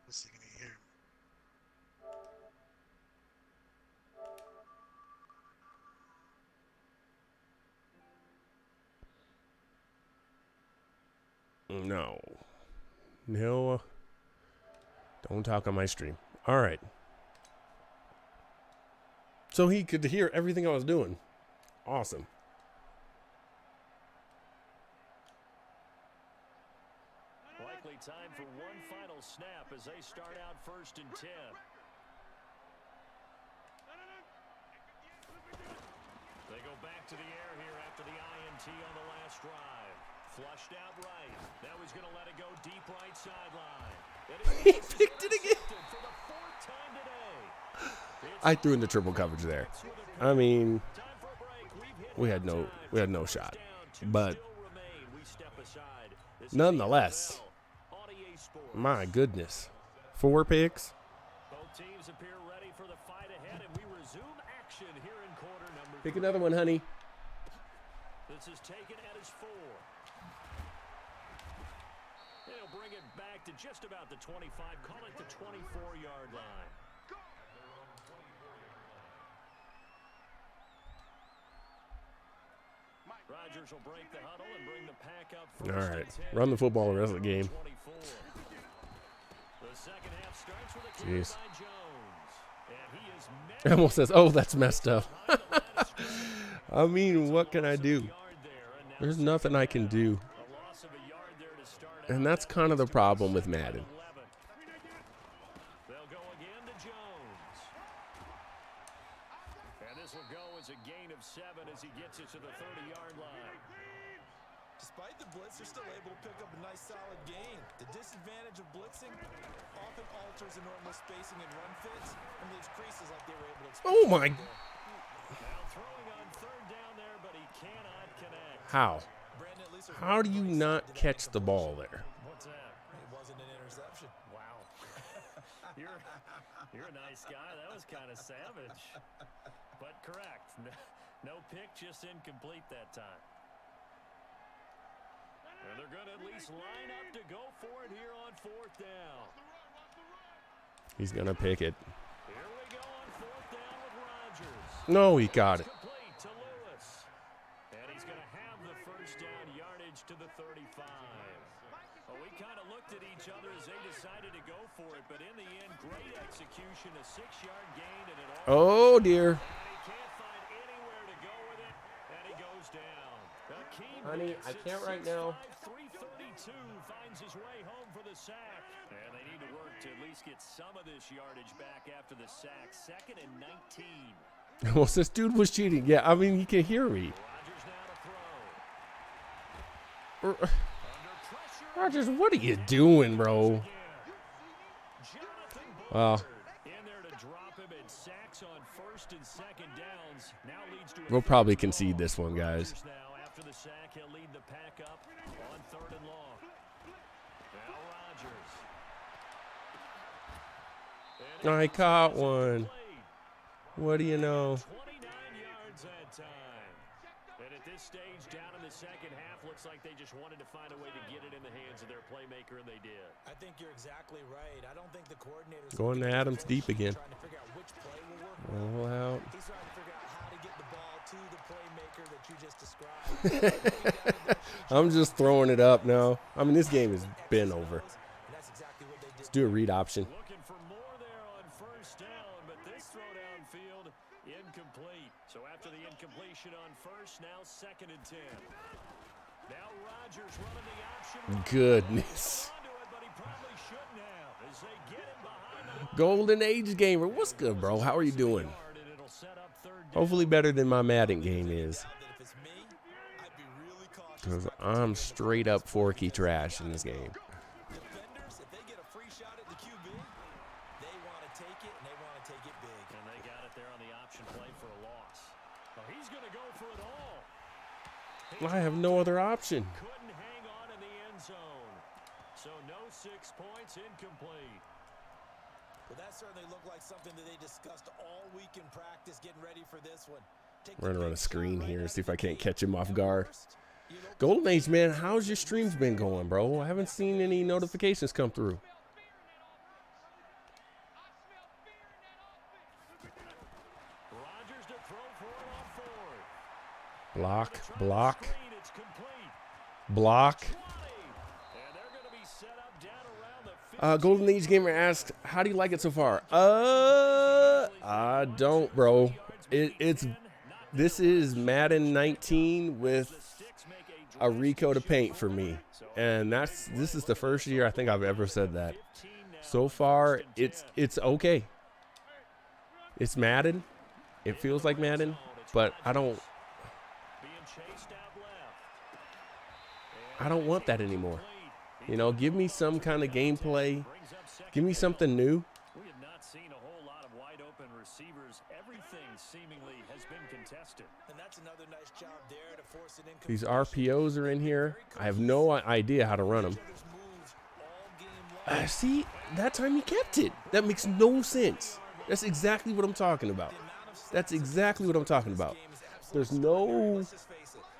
What's he gonna hear? No. No. Don't talk on my stream. All right. So he could hear everything I was doing. Awesome. Likely time for one final snap as they start out 1st and 10. They go back to the air here after the INT on the last drive. Flushed out right. Now he's going to let it go deep right sideline. He picked it again. For the 4th time today. I threw in the triple coverage there. I mean, we had no shot. But nonetheless, my goodness. 4 picks. Both teams appear ready for the fight ahead, and we resume action here in quarter number 3. Pick another one, honey. This is taken at his 4. They'll bring it back to just about the 25, call it the 24-yard line. Rodgers will break the huddle and bring the pack up. All right. Run the football the rest of the game. The second half starts with a carry Jeez. by Jones. And he is It almost says, oh, that's messed up. I mean, what can I do? There's nothing I can do. a loss of a yard there to start out. And that's kind of the problem with Madden. They'll go again to Jones. And this will go as a gain of 7 as he gets it to the 30-yard line. Despite the blitz, they're still able to pick up a nice solid gain. The disadvantage of blitzing often alters the normal spacing and run fits and leaves creases like they were able to expect. Oh, my. Now throwing on 3rd down there, but he cannot connect. How? Brandon, at least they're How do you really not set to that catch the ball incompletion. there? What's that? It wasn't an interception. Wow. You're a nice guy. That was kind of savage. But correct. No pick, just incomplete that time. And they're going to at least line up to go for it here on 4th down. He's going to pick it. Here we go on 4th down with Rodgers. No, he got it. Complete to Lewis. And he's going to have the 1st down yardage to the 35. Well, we kind of looked at each other as they decided to go for it, but in the end, great execution, a 6-yard gain, and it all. Oh, dear. And he can't find anywhere to go with it, and he goes down. Akeem Honey, makes I it can't right now. 6'5", 332, finds his way home for the sack. And they need to work to at least get some of this yardage back after the sack. 2nd and 19. Well, this dude was cheating. Yeah, I mean, he can hear me. Rodgers now to throw. Under pressure. Rodgers, what are you doing, bro? Jonathan Well, Bullard in there to drop him in sacks on 1st and 2nd downs. Now leads to a we'll probably 3rd and concede long. this one, guys. Rodgers now after the sack, he'll lead the pack up on 3rd and long. Now Rodgers. And I it caught is one. complete. What do you know? 29 yards that time. And at this stage, down in the second half, looks like they just wanted to find a way to get it in the hands of their playmaker, and they did. I think you're exactly right. I don't think the coordinator's Going to Adams deep again. trying to figure out which play will work. Roll out. He's trying to figure out how to get the ball to the playmaker that you just described. I'm just throwing it up now. I mean, this game has been over. And that's exactly what they did. Let's do a read option. Looking for more there on 1st down, but this throw downfield incomplete. So after the incompletion on 1st, now 2nd and 10. Now Rodgers running the option. Goodness. Onto it, but he probably shouldn't have as they get him behind the line. Golden Age Gamer. What's good, bro? How are you doing? And it'll set up 3rd down. Hopefully better than my Madden game is. That if it's me, I'd be really cautious. Because I'm straight up forky trash in this game. Defenders, if they get a free shot at the QB, they want to take it, and they want to take it big. And they go for it all. I have no other option. Couldn't hang on in the end zone. So no 6 points, incomplete. Well, that certainly looked like something that they discussed all week in practice, getting ready for this one. We're going to run a screen here, see if I can't catch him off guard. Golden Age, man, how's your streams been going, bro? I haven't seen any notifications come through. Rodgers to throw for it on 4th. Block, block, Screen, it's complete. block. 20. And they're going to be set up down around the 50. Golden Age Gamer asked, how do you like it so far? I don't, bro. This is Madden 19 with a Rico to paint for me. And this is the first year I think I've ever said that. So far, it's okay. It's Madden. It feels like Madden, but I don't want that anymore. You know, give me some kind of gameplay. Give me something new. We have not seen a whole lot of wide open receivers. Everything seemingly has been contested. And that's another nice job there to force an incomplete. These RPOs are in here. I have no idea how to run them. See, that time he kept it. That makes no sense. That's exactly what I'm talking about. That's exactly what I'm talking about. There's no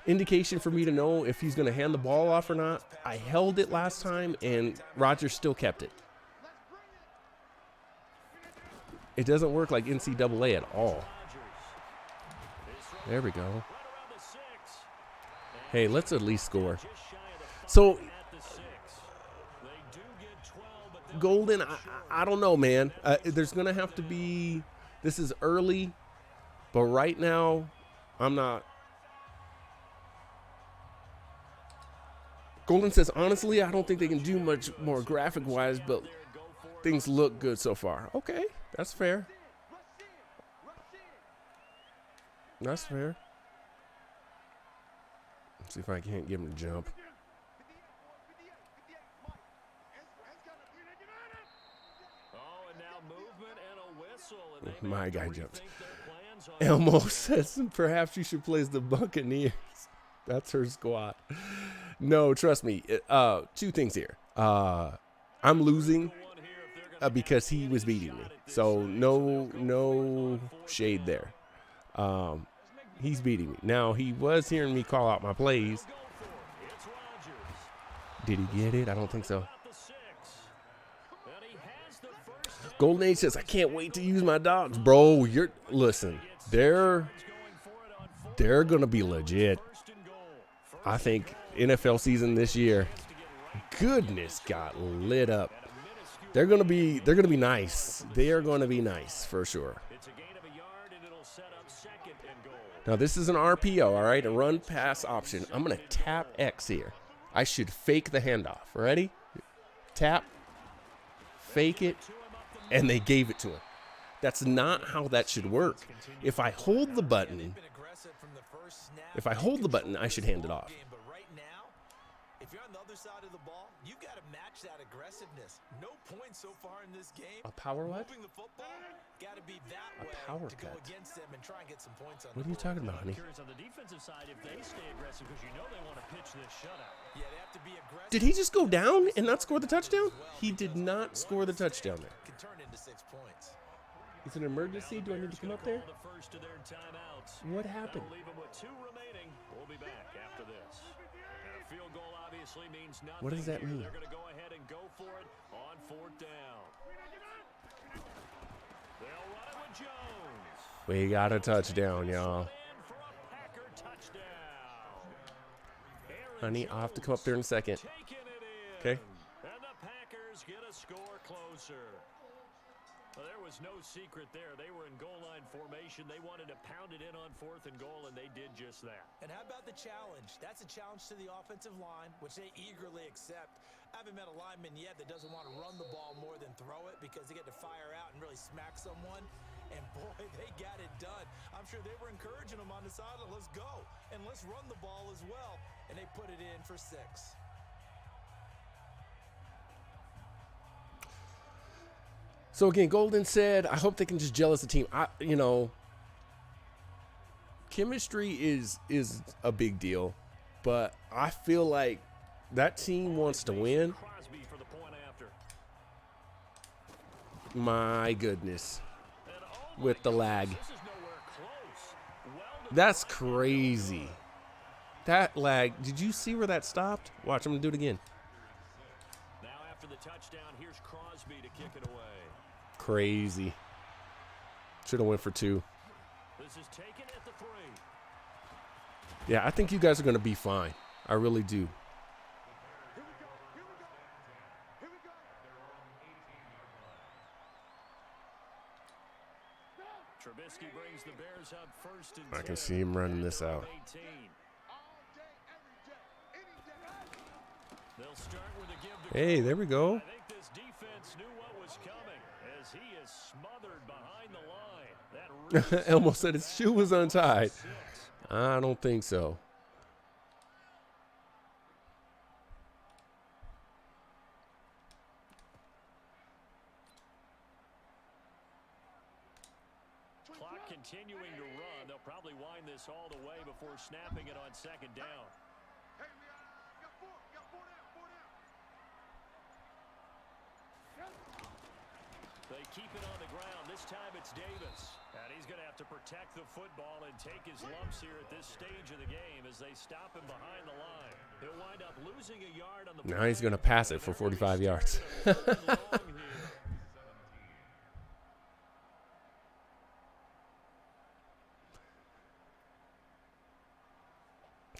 indication for me to know if he's going to hand the ball off or not. I held it last time, and Rodgers still kept it. It doesn't work like NCAA at all. There we go. Hey, let's at least score. So, Golden, I don't know, man. There's going to have to be, this is early, but right now, I'm not. Golden says, honestly, I don't think they can do much more graphic-wise, but things look good so far. Okay, that's fair. That's fair. Let's see if I can't give him a jump. My guy jumped. Elmo says, perhaps you should play as the Buccaneers. That's her squad. No, trust me. Two things here. I'm losing because he was beating me. So no shade there. He's beating me. Now, he was hearing me call out my plays. Did he get it? I don't think so. Golden Age says, I can't wait to use my dogs. Bro, listen, they're going to be legit. I think NFL season this year, goodness, got lit up. They're going to be nice. They are going to be nice for sure. Now, this is an RPO, all right, a run pass option. I'm going to tap X here. I should fake the handoff. Ready? Tap, fake it, and they gave it to him. That's not how that should work. If I hold the button, I should hand it off. But right now, if you're on the other side of the ball, you got to match that aggressiveness. No points so far in this game. A power what? Moving the football, got to be that A way power to go cut. against them and try and get some points on What are the you board. talking about, honey? Curious on the defensive side if they stay aggressive because you know they want to pitch this shutout. Yeah, they have to be aggressive. Did he just go down and not score the touchdown? He did not score the touchdown there. Can turn into 6 points. It's an emergency. Do I need to come up there? The first of their timeouts. What happened? That'll leave them with 2 remaining. We'll be back after this. And a field goal obviously means nothing. What does that here. mean? They're going to go ahead and go for it on 4th down. They'll run it with Jones. We got a touchdown, y'all. And for a Packer touchdown. Honey, I'll have to come up there in a second. Taking it in. Okay. And the Packers get a score closer. Well, there was no secret there. They were in goal line formation. They wanted to pound it in on 4th and goal, and they did just that. And how about the challenge? That's a challenge to the offensive line, which they eagerly accept. I haven't met a lineman yet that doesn't want to run the ball more than throw it because they get to fire out and really smack someone. And boy, they got it done. I'm sure they were encouraging them on the sideline. Let's go. And let's run the ball as well. And they put it in for 6. So again, Golden said, I hope they can just gel as a team. chemistry is a big deal, but I feel like that team wants to win. Crosby for the point after. My goodness, And oh with the lag. this is nowhere close. Well done. That's crazy. That lag. Did you see where that stopped? Watch, I'm going to do it again. Now after the touchdown, here's Crosby to kick it away. Crazy. Should have went for 2. This is taken at the 3. Yeah, I think you guys are going to be fine. I really do. Trubisky brings the Bears up first and I can 10. see him running this At their out. own 18. They'll start with a give to Hey, Cook. there we go. I think this defense knew what was coming as he is smothered behind the line. That really Elmo said his shoe was untied. 6. I don't think so. Clock continuing to run. They'll probably wind this all the way before snapping it on second down. They keep it on the ground. This time it's Davis. And he's going to have to protect the football and take his lumps here at this stage of the game as they stop him behind the line. He'll wind up losing a yard on the Now he's play. going to pass it for 45 yards.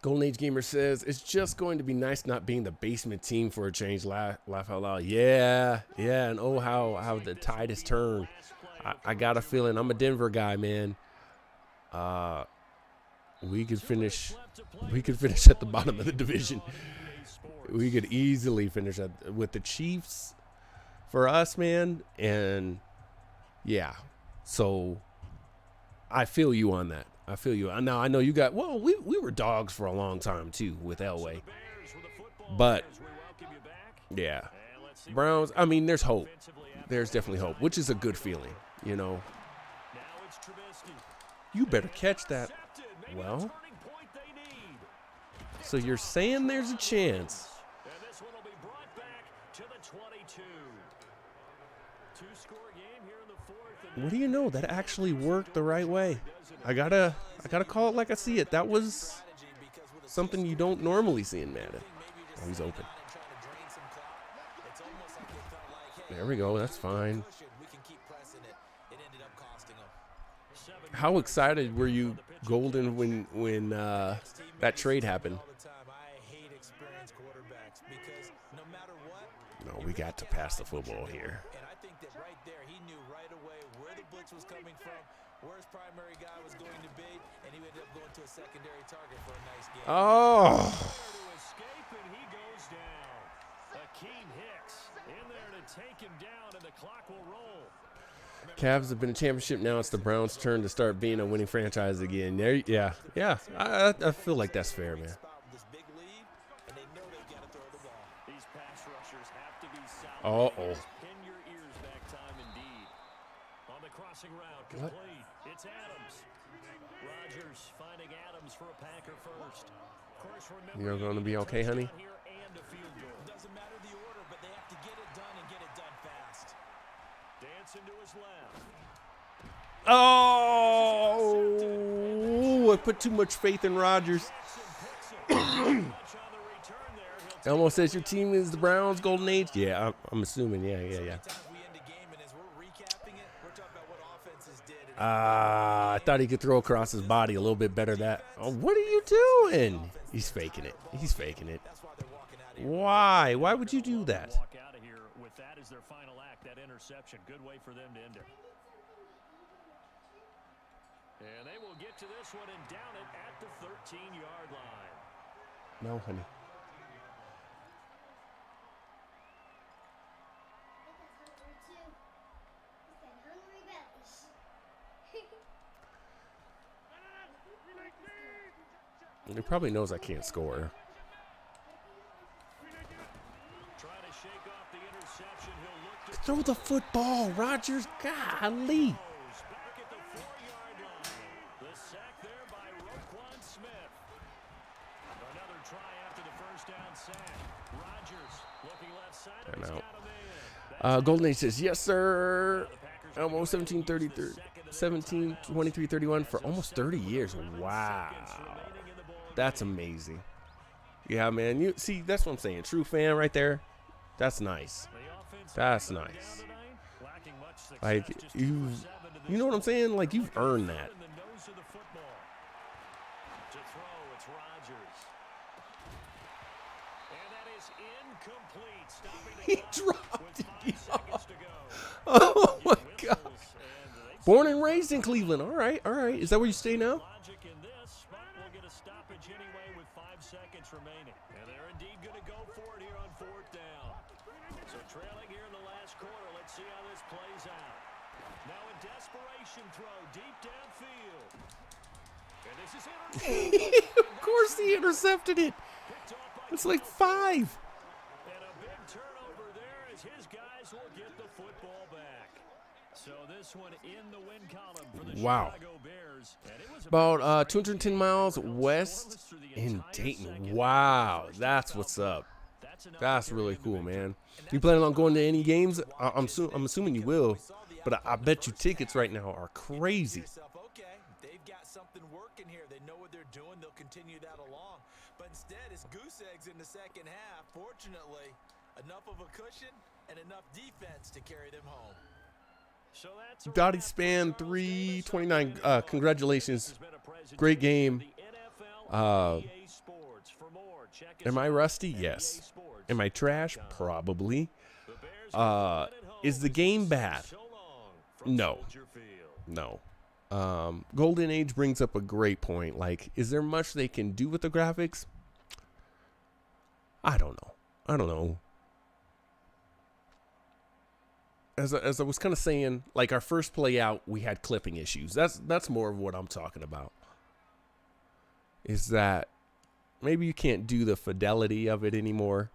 Golden Age Gamer says, it's just going to be nice not being the basement team for a change. Laugh out loud. Yeah. And oh, how the tide has turned. I got a feeling. I'm a Denver guy, man. We could finish at the bottom of the division. We could easily finish with the Chiefs for us, man. And yeah, so I feel you on that. I feel you. Now I know you got. Well, we were dogs for a long time too with Elway, but yeah, Browns. I mean, there's hope. There's definitely hope, which is a good feeling. You know. You better catch that. Well, so you're saying there's a chance. And this one will be brought back to the 22. Two-score game here in the fourth. What do you know? That actually worked the right way. I gotta call it like I see it. That was something you don't normally see in Madden. Oh, he's open. There we go. That's fine. How excited were you, Golden, when that trade happened? No, we got to pass the football here. And I think that right there, he knew right away where the blitz was coming from, where his primary guy was going to be, and he ended up going to a secondary target for a nice game. Oh. To escape, and he goes down. Akeem Hicks in there to take him down, and the clock will roll. Cavs have been a championship. Now it's the Browns' turn to start being a winning franchise again. There, yeah. I feel like that's fair, man. These pass rushers have to be solid. Uh-oh. Pin your ears back time indeed. On the crossing route, complete. It's Adams. Rodgers finding Adams for a Packer first. Of course, remember, You're going to be okay, honey? here and a field goal. Doesn't matter the order, but they have to get it done and get it done fast. Dancing to his left. Oh, I put too much faith in Rodgers. Elmo says your team is the Browns, Golden Age. Yeah, I'm assuming. Yeah. I thought he could throw across his body a little bit better. Oh, what are you doing? He's faking it. Why? Why would you do that? Walk out of here with that as their final act. That interception, good way for them to end it. And they will get to this one and down it at the 13-yard line. No, honey. He probably knows I can't score. Trying to shake off the interception. He'll look to Throw the football, Rodgers. Golly. back at the 4-yard line. The sack there by Roquan Smith. Another try after the first down sack. Rodgers looking left side. And He's out. got him in. Golden Age says, yes, sir. Elmo 17-23-31 for almost 30 years. Wow. That's amazing. Yeah, man. You see, that's what I'm saying. True fan right there. That's nice. That's nice. Like, you know what I'm saying? Like, you've earned that. To throw, it's Rodgers. And that is incomplete. Stopping the He clock dropped with it. 5 seconds to go. Oh, my God. Whistles, and Born and raised in Cleveland. All right, all right. Is that where you stay now? logic in this, but we'll get a stoppage anyway with 5 seconds remaining. And they're indeed going to go for it here on 4th down. So trailing here in the last quarter. Let's see how this plays out. Now a desperation throw deep downfield. And this is intercepted. Of course he intercepted it. Picked off by It's like Kelsey. 5. And a big turnover there as his guys will get the football back. So this one in the win column for the Wow. Chicago Bears. And it was About 210 miles west in Dayton. Wow, that's what's up. That's really cool, man. You planning on going to any games? I'm assuming you will, but I bet you tickets right now are crazy. Okay, they've got something working here. They know what they're doing. They'll continue that along. But instead, it's goose eggs in the second half. Fortunately, enough of a cushion and enough defense to carry them home. So that's a Dottie wrap for Span Charles Davis. 329. Congratulations. Has been a presentation Great game. of the NFL and EA Sports. For more, check us Am I out rusty? at Yes. EASports.com. Am I trash? Probably. The Bears will win at home. Is the game bad? So long from No. Soldier Field. No. Golden Age brings up a great point. Like, is there much they can do with the graphics? I don't know. As I was kind of saying, like our first play out, we had clipping issues. That's more of what I'm talking about. Is that maybe you can't do the fidelity of it anymore.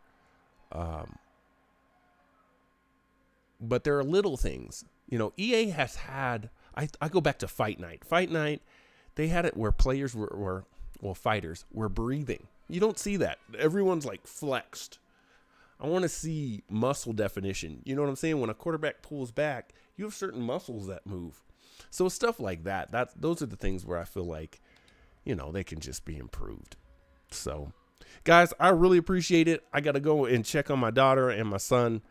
But there are little things. You know, EA has had, I go back to Fight Night. Fight Night, they had it where players fighters were breathing. You don't see that. Everyone's like flexed. I want to see muscle definition. You know what I'm saying? When a quarterback pulls back, you have certain muscles that move. So stuff like that. Those are the things where I feel like, you know, they can just be improved. So, guys, I really appreciate it. I got to go and check on my daughter and my son.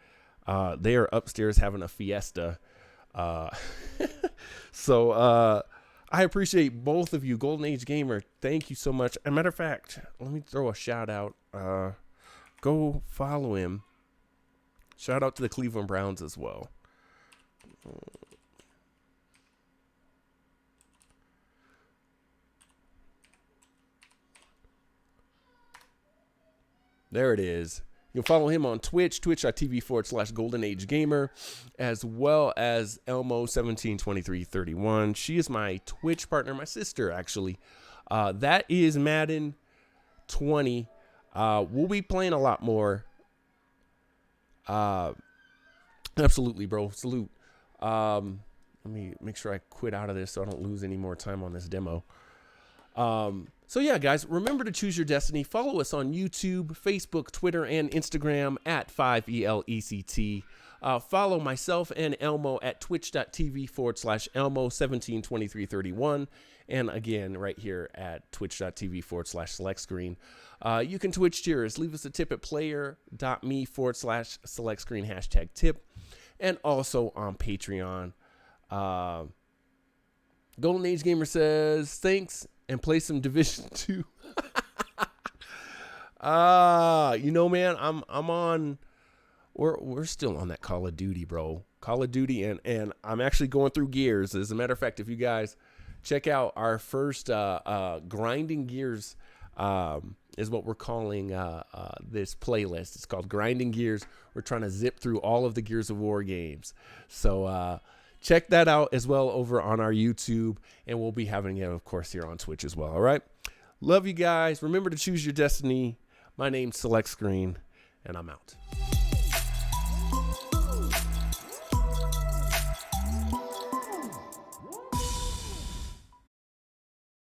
They are upstairs having a fiesta. So I appreciate both of you. Golden Age Gamer, thank you so much. As a matter of fact, let me throw a shout out. Go follow him. Shout out to the Cleveland Browns as well. There it is. You can follow him on Twitch, twitch.tv/Golden Age Gamer, as well as Elmo172331. She is my Twitch partner, my sister, actually. That is Madden 20. We'll be playing a lot more. Absolutely, bro. Salute. Let me make sure I quit out of this so I don't lose any more time on this demo. So yeah, guys, remember to choose your destiny. Follow us on YouTube, Facebook, Twitter, and Instagram at 5ELECT. Follow myself and Elmo at twitch.tv/Elmo172331. And again, right here at twitch.tv/SelectScreen. You can Twitch cheers. Leave us a tip at player.me/SelectScreen #tip. And also on Patreon. Golden Age Gamer says, thanks, and play some Division 2. You know, man, I'm on. We're still on that Call of Duty, bro. Call of Duty, and I'm actually going through Gears. As a matter of fact, if you guys check out our first Grinding Gears, is what we're calling this playlist. It's called Grinding Gears. We're trying to zip through all of the Gears of War games. So check that out as well over on our YouTube, and we'll be having it, of course, here on Twitch as well. All right. Love you guys. Remember to choose your destiny. My name's Select Screen, and I'm out.